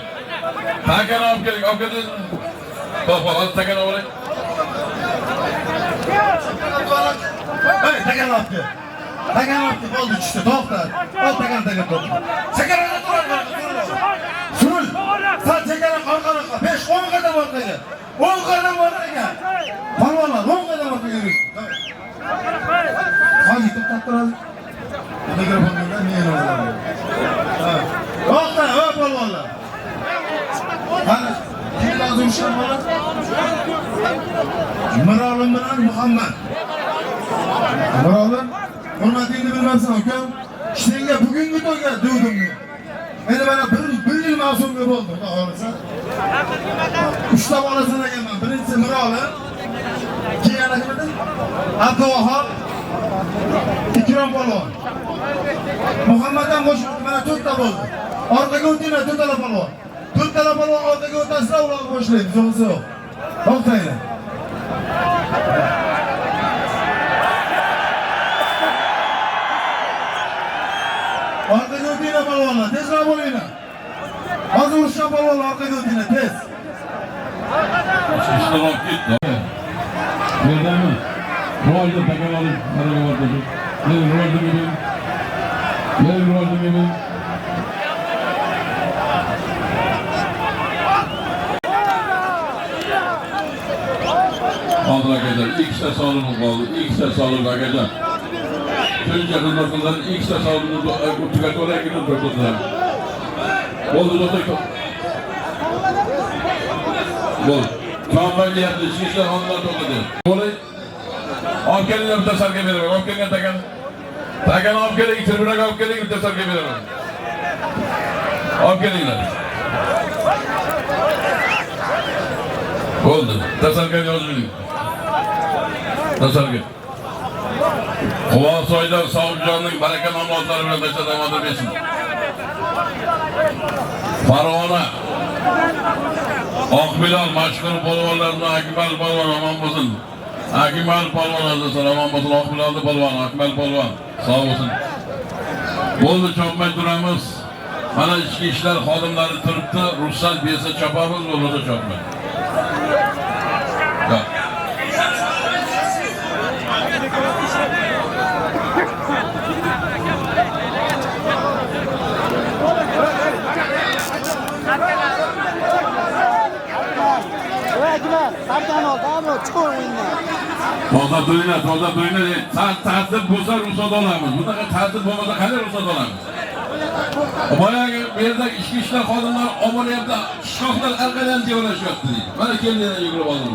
Takani olib keling, olib keling. To'xtab, takani oling. Hey, takani olib kel. Takani olib kel, bo'ldi tushdi, to'xta. Ol takani to'xta. Chegarada tur. Sul. Sen chegara orqaroqqa 5-10 qadam orqaga. 10 qadam orqaga. Polvonlar 10 qadam orqaga yuring. Hozir to'xtab turadi. Mikrofonda men olaman. To'xta, ey polvonlar. Qani, kim lozim ishlar bo'ladi? Mirolim bilan Muhammad. Mirolim, hurmatingni bilmabsan ukam. Senga bugungi to'yga duvdimni. Endi mana bir yil mavsumga bo'ldi, xudo xolasa. 3 ta bola sanaganman. Birinchisi Mirolim, keyin kim edi? Abduvahhab, Ikrom polvon. Muhammaddan qo'shib mana 4 ta bo'ldi. Orqaga o'tinglar 4 ta polvon. 4 ta polvon orqaga o'tasizlar, ularni boshlaymiz. Yo'qsa yo'q. To'xtanglar. Orqaga o'tinglar polvonlar, tezroq bo'linglar. Hozir urushgan polvonlar orqaga o'tinglar, tez. Ishtirok ketdi. Yerdami? Ro'yda takan olib, maraga bordi. Men ro'yda men. Hozir akajon, ikkita sovrinimiz qoldi. Ikkita sovrin akajon. Shuncha xizmatlardan ikkita sovrinni tugatib turibdi. Bo'ldi, to'xta. Bo'ldi. Kompaniyasi ishlar hozir to'xtadi. Bo'ldi. Olib kelinglar bitta sarga beraman. Olib kelgan takan. Takan olib keling, tribinaga olib keling, bitta sarga beraman. Olib kelinglar. Bo'ldi. Tasarga yozing. Tasarga. Quvasoydan Savubjonning baraka namotlari bilan tashlamadir bersin. Farg'ona Oqbilal mashhur polvonlardan Akmal polvon omon bo'lsin. Akmal polvon azizlar omon bo'lsin. Oqbilalni polvon, Akmal polvon sog' bo'lsin. Bo'ldi, chopmay turamiz. Mana ichki ishlar xodimlari turibdi. Ruxsat bersa chopamiz, bo'lmasa chopmay. Toza duyna. Tartib bo'lsa ruxsat olamiz. Bunaqa tartib bo'lmasa qanday ruxsat olamiz? Boyagi bu yerda ichki ishlar xodimlari omolyapti, shoxdan orqadan tevalashyapti deydi. Mana keldilar yugurib oldim.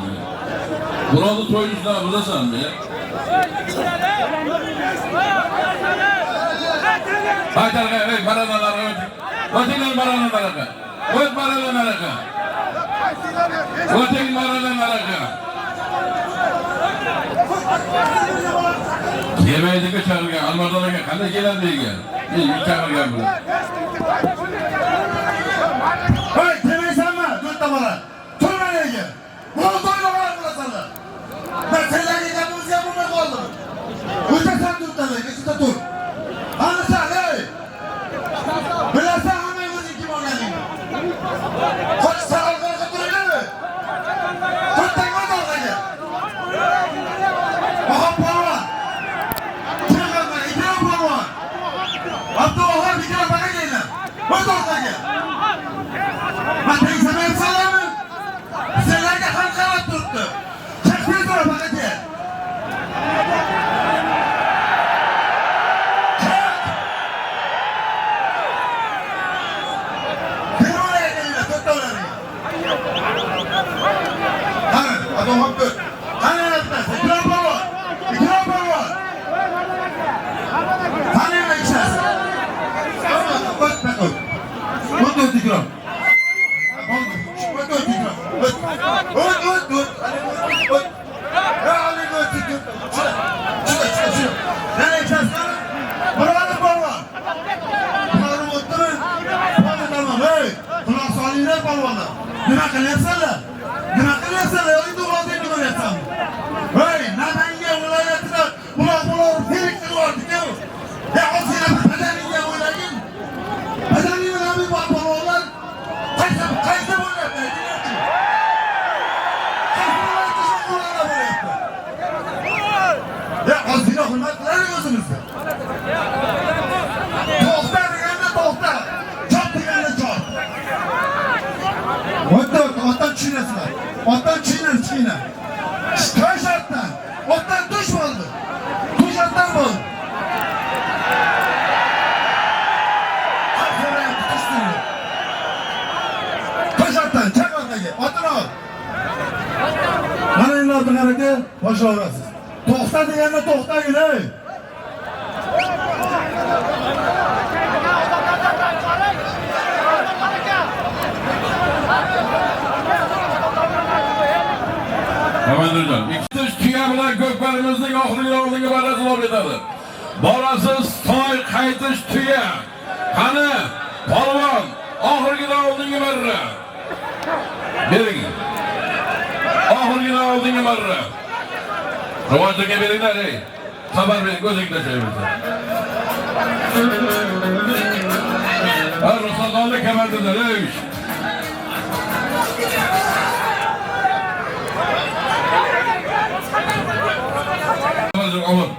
Birovni to'yishdan bilasanmi? Haydarga, baranalarga o'tinglar baranalarga. O't baranalarga. O'ting baranalarga. Yemaydiga chaqirgan, Almardonga qanday keladi degan. Chaqirgan bu. Hey, demaysanmi? To'rtta bola. To'ymaga. Buni to'ymalar qilasanlar. Men senlarga gapimizga bo'lmay qoldim. O'tasan to'rttaga, ikkita tur. Anisan, ey. Bilasan hammang o'zing kim olganingni. Qo'sh saralqaga turinglarmi? To'rttaga o'rtaga. Muhammad. Chaqirma, Ikrom polvon. Abduvahhab Ikrom pakagaylar. O'rtaga. Men tengsamay yapsanlarmi? Senlarga ham qarab turibdi. Chaqmay turib paqaga. Abduvahhab. Qani yaptın? Ikrom polvon. Ikrom polvon. Qani yapacağız? O't Ikrom. O't Ikrom. O't. Nima qilyapsanlar? Nima qilyapsanlar? Endi ulardan nima qilyapsan? Hey, Namangan viloyatida bular firik qilyapti-ku. Ya o'zinglar badaningga o'ylagin. Badaningga nima bor bolalar? Qaysi bo'lyapti? Ya azina hurmat qilaring o'zingizga. To'xta deganda to'xta. Chop deganda chop. Otdan tushirasizlar. Otdan tushirasizlar. To'shatdan. Otdan tush bo'ldi. To'shatdan bo'ldi. To'shatdan chaqirdaga otini ol. Mana endi orqaga boshlaysiz. To'xta deganda to'xtagin ey. Komandirjon, ikkita tuya bilan ko'kbarimizning oxirgi o'rniga barasi olib ketadi. Borasiz toy qaytish tuya. Qani, polvon, oxirgi o'rniga barra. Bering. Oxirgi o'rniga barra. Rivojga beringlar ey. Xabar bering, o'zingizlar tashlaymiz. Ruxsatxonlik komandirlar ey. Olur.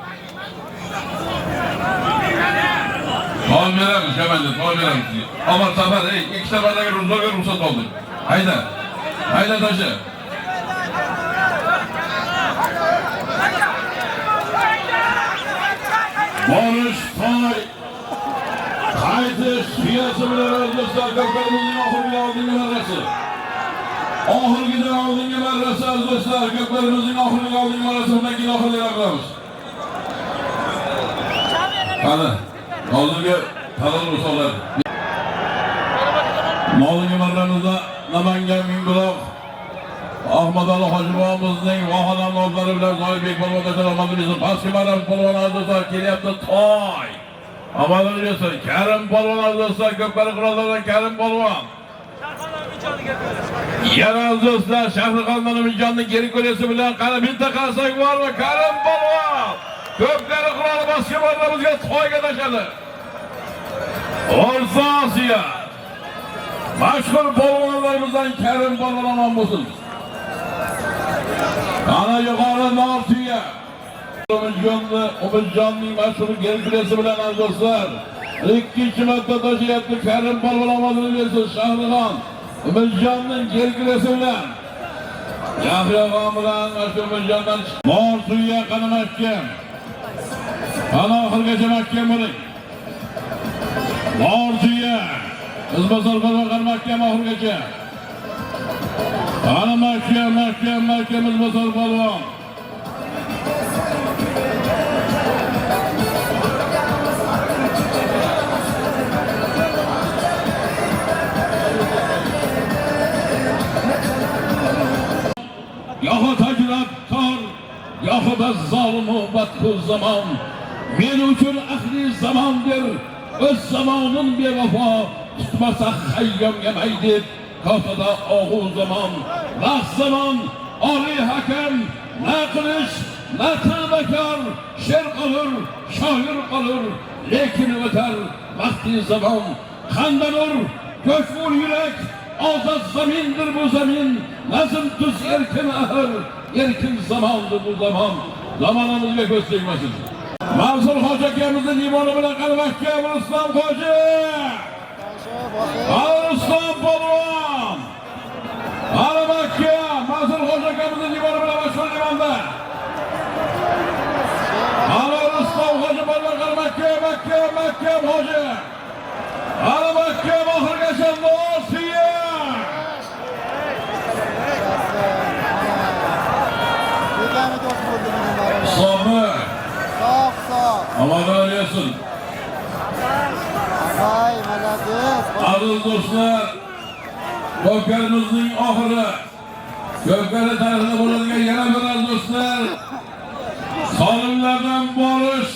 To'ymeramiz, komandir, to'ymeramiz. Amar safar, ey, ikkita bardagi ruxsat oldi. Hayda. Hayda taşı. Boruş, toy. Qaytish tuyasi bilan o'zbekiston ko'kbarimizning oxirgi oldingi marrasi. Oxirgi oldingi marrasi o'zbekiston ko'kbarimizning oxirgi oldingi marrasi bilan keyin oxirgilar qilamiz. Qani, hozirgi talab ruxsatlar. Oldingi marramizda Namangan Mingbuloq Ahmadali Hojibovimizning vahodan nomlari bilan Zoyibek polvon tashlamoqchimiz. Pastki marram polvon do'stlar kelyapti toy. Amalini bersin. Karim polvon do'stlar ko'pkari qurollardan Karim polvon. Yana do'stlar Shahrixon Namanganning geri ko'resi bilan qani bitta qarsak bormi? Karim polvon. Ko'pkari qurol pastki marramizga toyga tashadi. O'rta Osiyo. Mashhur polvonlarimizdan Karim polvon omon bo'lsin. Ana yuqori Nortuya. Umidjonning mashhur gelgilesi bilan do'stlar. Ikkinchi marta tashiyapti Karim polvon omonini bersin Shahrixon. Umidjonning gelgilesi bilan. Yahyoxon bilan mashhur Umidjondan Nortuya qani mahkam. Ana oxirgacha mahkam bo'ling. Nortuya. Izbosar polvon mahkam oxirgacha. Ana mahkam izbosar polvon. Yahu tacrat tor, yahu biz zalimu badkuz zaman. Men uchun ahli zamondir, o'z zamonin bevafo. Tutmasa hayyomga maydib, kotada og'u zaman. Vaqt zaman, oliy hakam, na qilish, na tavbakor, she'r qolur, shoir qolur, lekin o'tar vaqti zaman. Qandanur, ko'chmur yurak, ozod zamindir bu zamin. Nazm tuz erkin ahir, erkin zamondir bu zaman. Zamonimizga ko'z tegmasin. Mansur Hoji akamizni limoni bilan qalbakka Islom Hoji. Islom polvon. Qalbakka Mansur Hoji akamizni limoni bilan mashhur limonda. Islom Hoji polvon qalbakka Makka Hoji. Qalbakka oxirgacha Osiyo. So'mi. Aman arıyorsun. Vay malades. Aziz do'stlar, Ko'kkarimizning oxiri. Ko'kkari tarixida bo'ladigan yana bir aziz do'stlar. Solimlardan borish,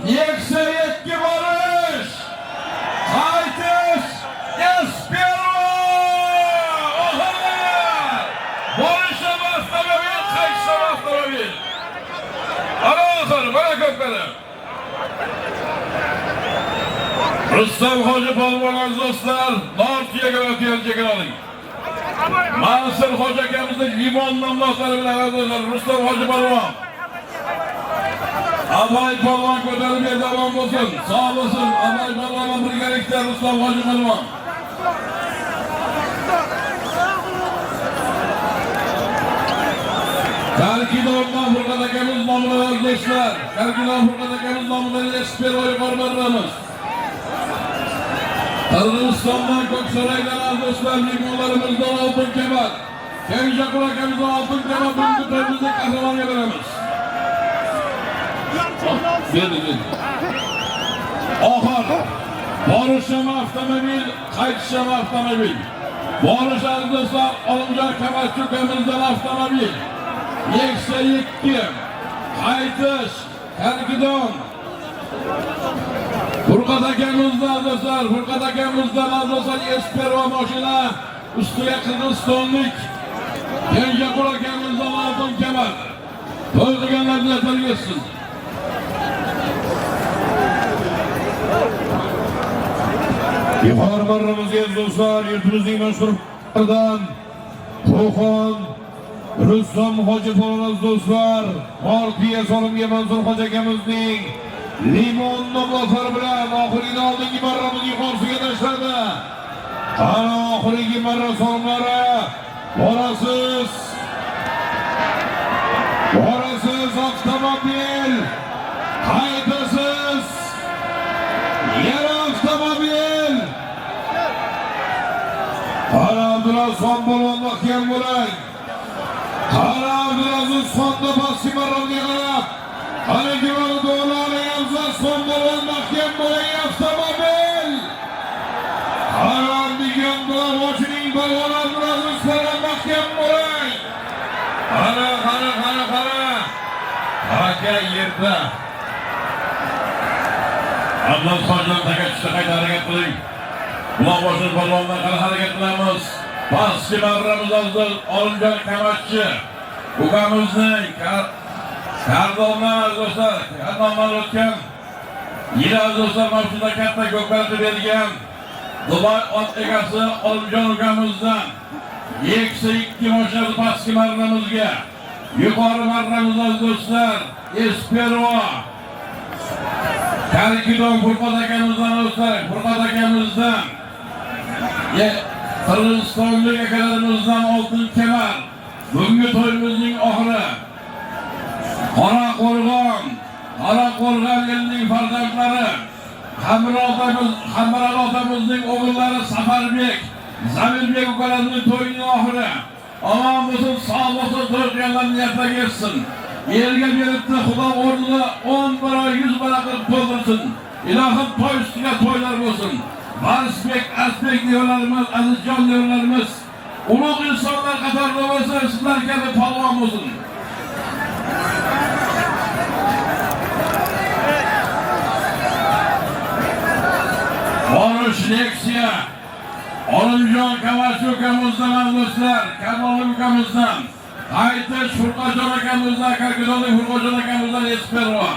Nexia 2 borish. Qaytish, Espero. Oxirgi Rustam Hoji polvon aziz do'stlar, Nortiyaga o'tgan chekaraling. Mansur Hoji akamizning limon nomlari bilan aziz Rustam Hoji polvon. Abay polvon ko'tarib davom bo'lsin. Sog' bo'lsin. Abay polvon birgalikda Rustam Hoji polvon. Karkidondan Furqat akamiz nomidan do'stlar, Karkidon Furqat akamiz nomidan espero yuqori beramiz. Qirg'izistondan Ko'ksaroydan do'stlar limonlarimizdan oltin kemat. Kenjaqul akamizdan oltin kemat bugungi to'yimizda qahramonga beramiz. Berdi. Oxir. Borishim avtomobil, qaytishim avtomobil. Borish do'stlar, Olimjon Kamatchukamizdan avtomobil. Nexia 2, qaytish, Karkidon. Furqat akamizdan do'stlar, Furqat akamizdan do'stlar Espero mashina, ustiga Qirg'izistonlik Kenjaqul akamizdan oltin kemat. To'y qilganlarga tilgizsin. Yuqori marramizga do'stlar, yurtimizning mashhurlaridan Qo'qon Rustam Hoji polvon do'stlar, Nortiya solimga Mansur Hoji akamizning limon nomlari bilan oxirgi oldingi marramizni yuqorisiga tashladi. Ana oxirgi marra solimlari borasiz. Borasiz avtomobil. Haydasiz. Yana avtomobil. Ana Abdulazizxon polvon mahkam bo'ling. Ana Abdulazizxonda pastki marramga qarab. Ana Givani Do'lani Abdulazizxon polvon mahkam bo'ling avtomobil. Ana Digan Bolashining polvon Abdulazizxon mahkam bo'ling. Ana. Aka yerda. Abdulazizxondan takashishga qayta harakat qiling. Buloq boshli polvondan qara harakat qilamiz. Pastki marramiz hozir Olimjon Kamatchi. Ukamizning Kardondan do'stlar, Kardondan o'tgan yil do'stlar mavsumda katta ko'katib bergan Dubai ot egasi Olimjon ukamizdan Nexia 2 mashinasi pastki marramizga, yuqori marramizda do'stlar Espero Karkidon Furqat akamizdan do'stlar, Furqat akamizdan Qirg'izistonlik akalarimizdan oltin kemat. Bugungi to'yimizning oxiri. Qoraqo'rg'on elining farzandlari, Hamron otamizning o'g'illari Safarbek, Zamilbek ukalarining to'yining oxiri. Omon bo'lsin, sog' bo'lsin, to'y qilganlarni ertaga yetsin. Yerga beribdi, Xudo o'rnini 10 baro 100 baro qilib to'ldirsin. Ilohim to'y ustiga to'ylar bo'lsin. Barisbek, Asbek diyorlarimiz, Azizjon diyorlarimiz, ulug' insonlar qatorida bo'lsa, sizlar kabi polvon bo'lsin. Borish Nexia, Olimjon Kamatchukamizdan do'stlar, Kamolov ukamizdan, qaytish Furqatjon akamizdan, Karkidonlik Furqatjon akamizdan Espero.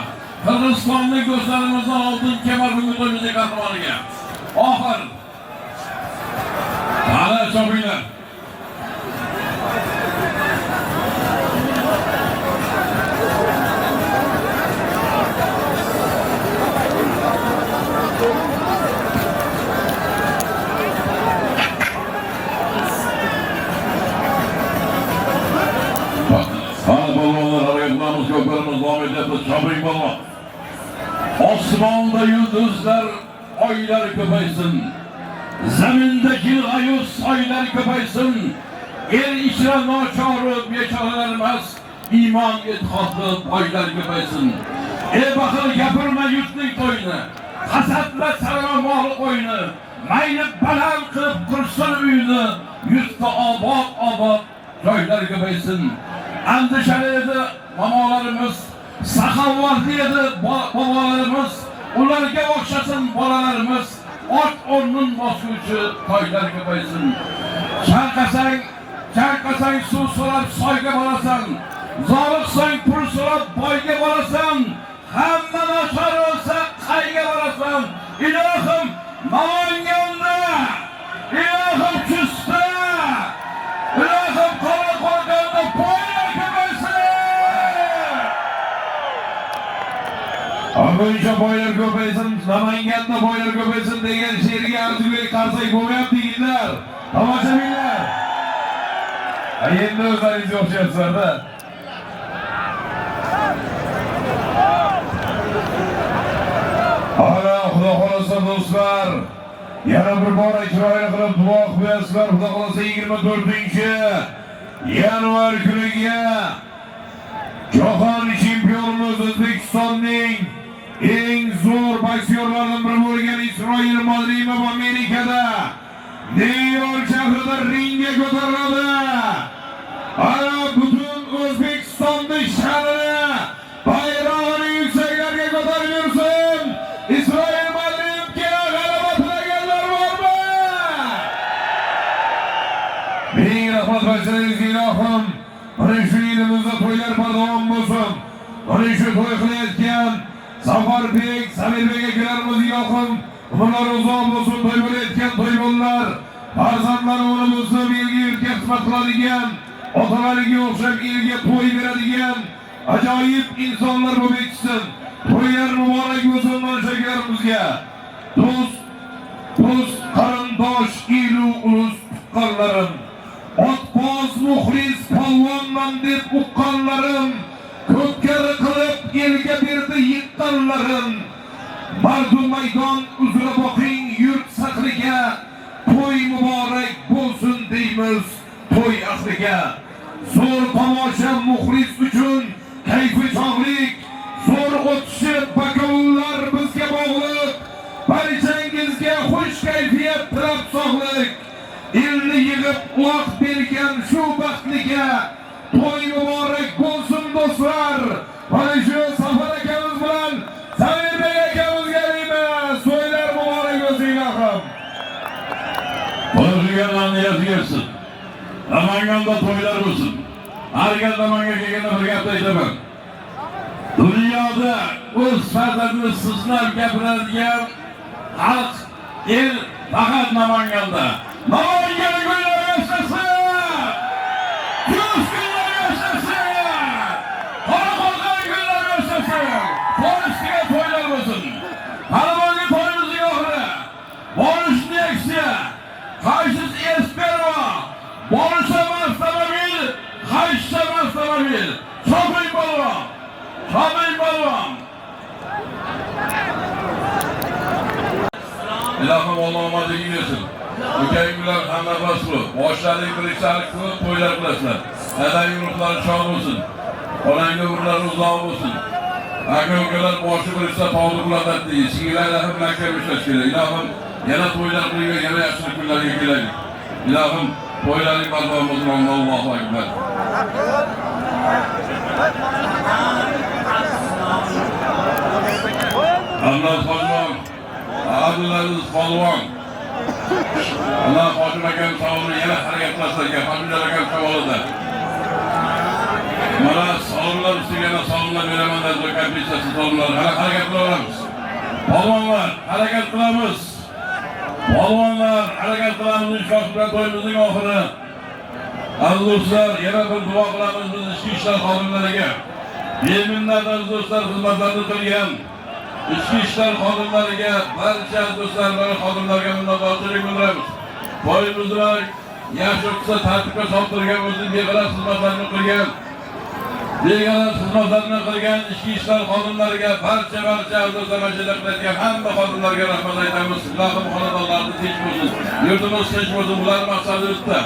Qirg'izistonlik do'stlarimizdan oltin kemat bugungi to'yimizning qahramoniga. Oxir. Ana chopinglar. Ko'klarimiz davom etyapti. Choping polvon. Osmonda yulduzlar, oylar ko'paysin. Zamindagi g'ayus soylar ko'paysin. El ichra nochori bechoralar emas, iymon e'tiqodli boylar ko'paysin. Ey baxil gapirma yurtning to'yini. Hasadla sarama mol qo'yni. Mayli baland qilib qursin uyni. Yurtda obod joylar ko'paysin. Andishali edi momolarimiz, saxovatli edi bobolarimiz, ularga o'xshasin bolalarimiz, ot o'rnin bosuvchi toylar ko'paysin. Chanqasang suv so'rab soyga borasan, zoriqsang pul so'rab boyga borasan, hamma nochor bo'lsa qayga borasan. Ilohim Buguncha boylar ko'paysin, Namanganda boylar ko'paysin degan she'rga Arzubek qarsak bo'lmayapti yigitlar. Tomoshabinlar. Endi o'zlaringiz o'xshayapsizlar-da. Ana Xudo xolasa do'stlar, yana bir bora chiroyli qilib duo qilibsizlar. Xudo xolasa 24-yanvar kuniga Jahon chempionimiz O'zbekistonning eng zo'r boksyorlaridan biri bo'lgan Isroil Madrimov Amerikada Nyu-York shahrida ringga ko'tariladi. Ana butun O'zbekistonning sha'nini, bayrog'ini yuksaklarga ko'tarib yursin. Isroil Madrimovga g'alaba tilaganlar bormi? Ming rahmat barchalaringizga ilohim. Mana shu yilimizda to'ylar bardavom bo'lsin. Mana shu to'y qilayotgan Zafarbek, Samirbek akalarimiz ilohim umrlar uzoq bo'lsin. To'y bo'layotgan to'ygonlar farzandlari o'rnimizda elga yurtga xizmat qiladigan, otalariga o'xshab elga to'y beradigan ajoyib insonlar bo'lib yetishsin. To'ylar muborak bo'lsin barchalarimizga. Do'st, qarindosh, elu ulus tuqqanlarim, otboz muxlis polvonman deb uqqanlarim, ko'pkari qilib elga berdi yiqqanlarim, mardum maydon uzra boqing yurt saqliga, to'y muborak bo'lsin deymiz to'y ahliga. Zo'r tomosha muxlis uchun kayfi chog'lik, zo'r o'tishi bakovullar bizga bog'liq, barchangizga xush kayfiyat tilab sog'lik. Elni yig'ib uloq bergan shu baxtliga to'y muborak bo'lsin do'stlar. Mana shu Safar akamiz bilan Samirbek akamizga deymiz, to'ylar muborak bo'lsin ilohim. Qo'yilganlarni yozgirsin. Namanganda to'ylar bo'lsin. Har gal Namanga kelganda bir gapni aytaman. Dunyoda o'z farzandini sizlab gapiradigan xalq, el faqat Namanganda. Namangan kunlar yashasin! Kuz kunlar yashasin! Qoraqalqon kunlar yashasin! To'yisiga to'ylar bo'lsin. Qarabonga to'yimizning oxiri. Borishni aksiya. Qaysiz Esperma. Borishamas tamobil. Qayshamas tamobil. Choping polvon. Choping polvon. Ilohim Alloh omadingiz bersin. O'kayinglar hamma basli. Boshlaring birikchalik qilib to'ylar qilasizlar. Dadang ruhlari chog' bo'lsin. Onangga urlar uzoq bo'lsin. Aka-ukalar boshi biriksa tog'li bulatadi. Singillar ham maktab ishlash kerak. Ilohim yana to'ylar qilib, yana yaxshi kunlarga kelaylik. Ilohim to'ylaring bardavom bo'lsin. Allohu akbar. Abdulaziz polvon, Abdulaziz polvon. Allah Hokim akam salomini yana harakat qilasizlar. Hokim akam savolida. Mana salomlar ustiga yana salomlar beraman deb kompensatsiya salomlar. Harakat qilamiz. Polvonlar, harakat qilamiz. Polvonlar, harakat qilamiz. Inshaalloh to'yimizning oxiri. Aziz do'stlar, yana bir duo qilamiz biz ichki ishlar xodimlariga. Beminnatlar do'stlar xizmatlarni qilgan ichki ishlar xodimlariga, barcha do'stlar va xodimlarga minnatdorchilik bildiramiz. To'yimizni yaxshi qilsa tartibga soltirgan, o'zining beg'araz xizmatlarini qilgan, ichki ishlar xodimlariga, barcha do'stlar majlisda qilayotgan hamma xodimlarga rahmat aytamiz. Ilohim xonadonlarni tinch bo'lsin, yurtimiz tinch bo'lsin. Ular maqsadi bitta.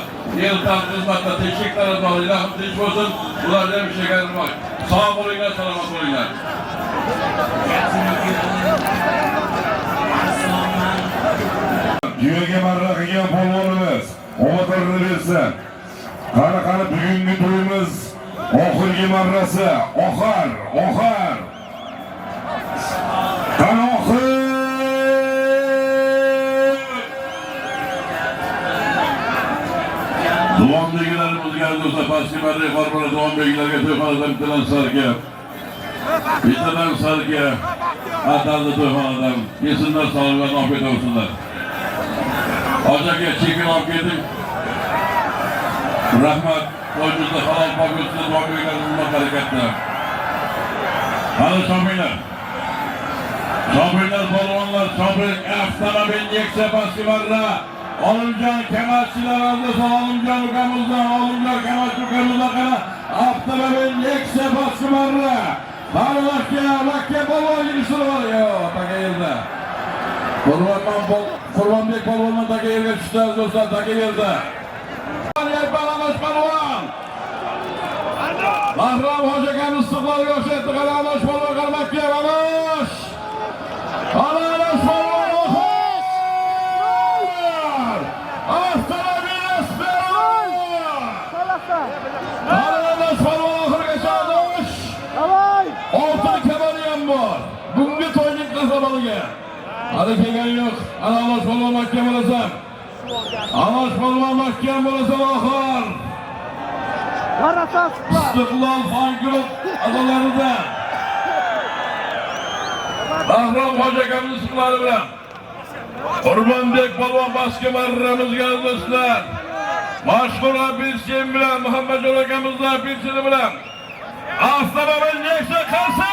El ta'lim xizmatda tinchlik tarafdori, ilohim tinch bo'lsin. Ularga ham ishlagan bor. Sog' bo'linglar, salomat bo'linglar. Dünyaya marra qilgan polvonimiz omadlarini bersin. Qani bugungi to'yimiz oxirgi marrasi, oxir. Qani oxir. Duom belgilarimizga do'stlar, pastki marra farqlar duom belgilariga to'yxonadan bittadan sarga ataldi to'yxonadan. Yesinlar, sog'liklarni olib ketaversinlar. Hocaga chekin olib keting. Rahmat. To'yimizda halol pokitni duo belgilarimizga harakatda. Hali shominglar. Çapırlar, balonlar, çapır, avtomobil, yekse baskılarla. Alımcan, kemerçiler azlısı, alımcan ukamızdan, alımcan, kemerçi ukamızdan kana. Avtomobil, yekse baskılarla. Bakya, balon girişleri var ya, taka yerde. Kurbanbek balonla taka yerde çıktı dostlar, taka yerde. Yelpalamış balon. Bahram Hoca kendi ıslıkları gösterdi, kalamış balon, kalmak diye kalamış. Kalamış balon, okur! Avtomobil esmer! Kalamış balon, okur geçermiş. Orta kemeriyem var. Bungi toynik kasabalıge. Hadi kegen yok. Kalamış balon mahkem olasın. Kalamış balon mahkem olasın, okur! İstiklal Fan Grup adaları da Bahram Hoca Kamil ıslıkları bilen Kurbanbek Balvan baskımarlarımız geldi dostlar. Maşkur Abilsin bilen Muhammed Hocakamızla Abilsin'i bilen Aslanımın yekse kalsın.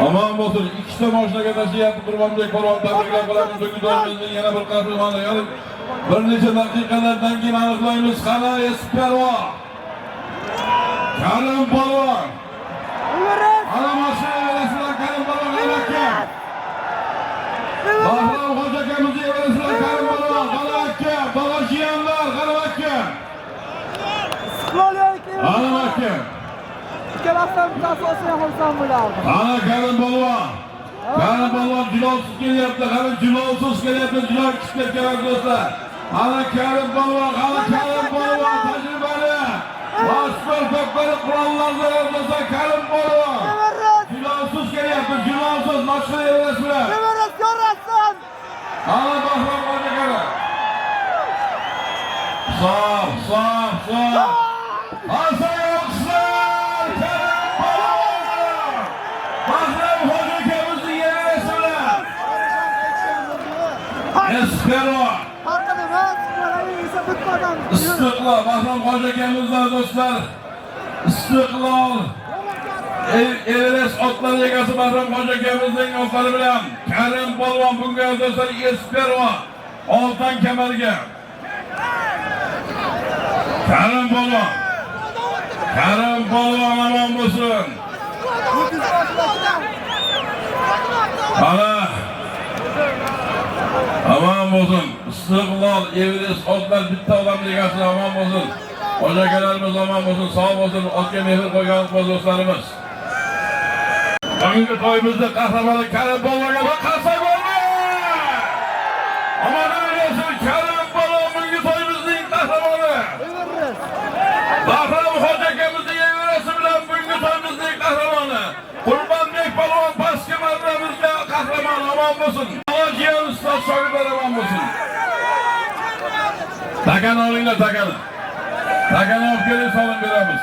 Aman olsun. İkisi de maçına kadar yaptı Kurbanbek Balvan tabrikler Balvan'ın dönüşümüzün yine bir kahramanı gelip bir neçe dakikalardan keyin aniqlaymiz. Qana Esperva. Karim Balvan. Ana mashina verasizlar Karim Balvan qamakka. Bahrom Hoja akamizni verasizlar Karim Balvan qamakka. Balajiyanlar qamakka. Qamakka. Ana Karim Balvan. Karim Balvan jilolsiz kelyapti. Qani jilolsiz kelyapti. Jilol kichik kerak do'stlar. Ana Karim Balvan, tajribali. Boshqor ko'pkari qurollarni o'rnasa Karim Balvan. Jilolsiz kelyapti, jilolsiz mashina yerasizlar. Ana Bahrom Hoja. Sof. Asayoksan Karim Balvan. Bahrom Hoja kemizni yerasizlar. Esperva. İstiklal, Bahram Hoca akemizler dostlar. İstiklal. Everest otları yegası Bahram Hoca akemizden otları bilen. Karim Balvan bunga dostlar Esperva. Oltan kemerge. Karim Balvan aman olsun. Ana. Aman olsun. İstiklal, Everest, otlar bitti olan ligasına aman olsun. Hocakelerimiz aman olsun, sağ olsun, otga mehir koygan dostlarımız. Bugünkü toyumuzda kahramanı Karim Balvan'a bakarsak olmuyor. Aman olsun, Karim Balvan bugünkü toyumuzun kahramanı. Bahram Hoca akemizi Everest'i bilen bugünkü toyumuzun kahramanı. Kurbanbek Balvan baskımarlarımızda kahraman aman olsun. Cihan Usta şöyle aman olsun. Takan alınla takanı. Takanı öfkeli salın birimiz.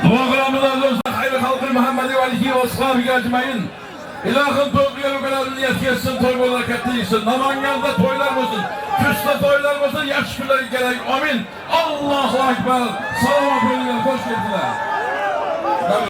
Dua kılamız dostlar. Hayırlı halkı Muhammed'i ve alihi ve ashabı ecmaîn. İlahın toyluyor kadar niyet gelsin, toy olarak ettiğinsin. Namangan'da toylar mısın? Küste toylar mısın? Yaş günleri gerek. Amin. Allahu Ekber. Salamat bölümler. Hoş geldiniz.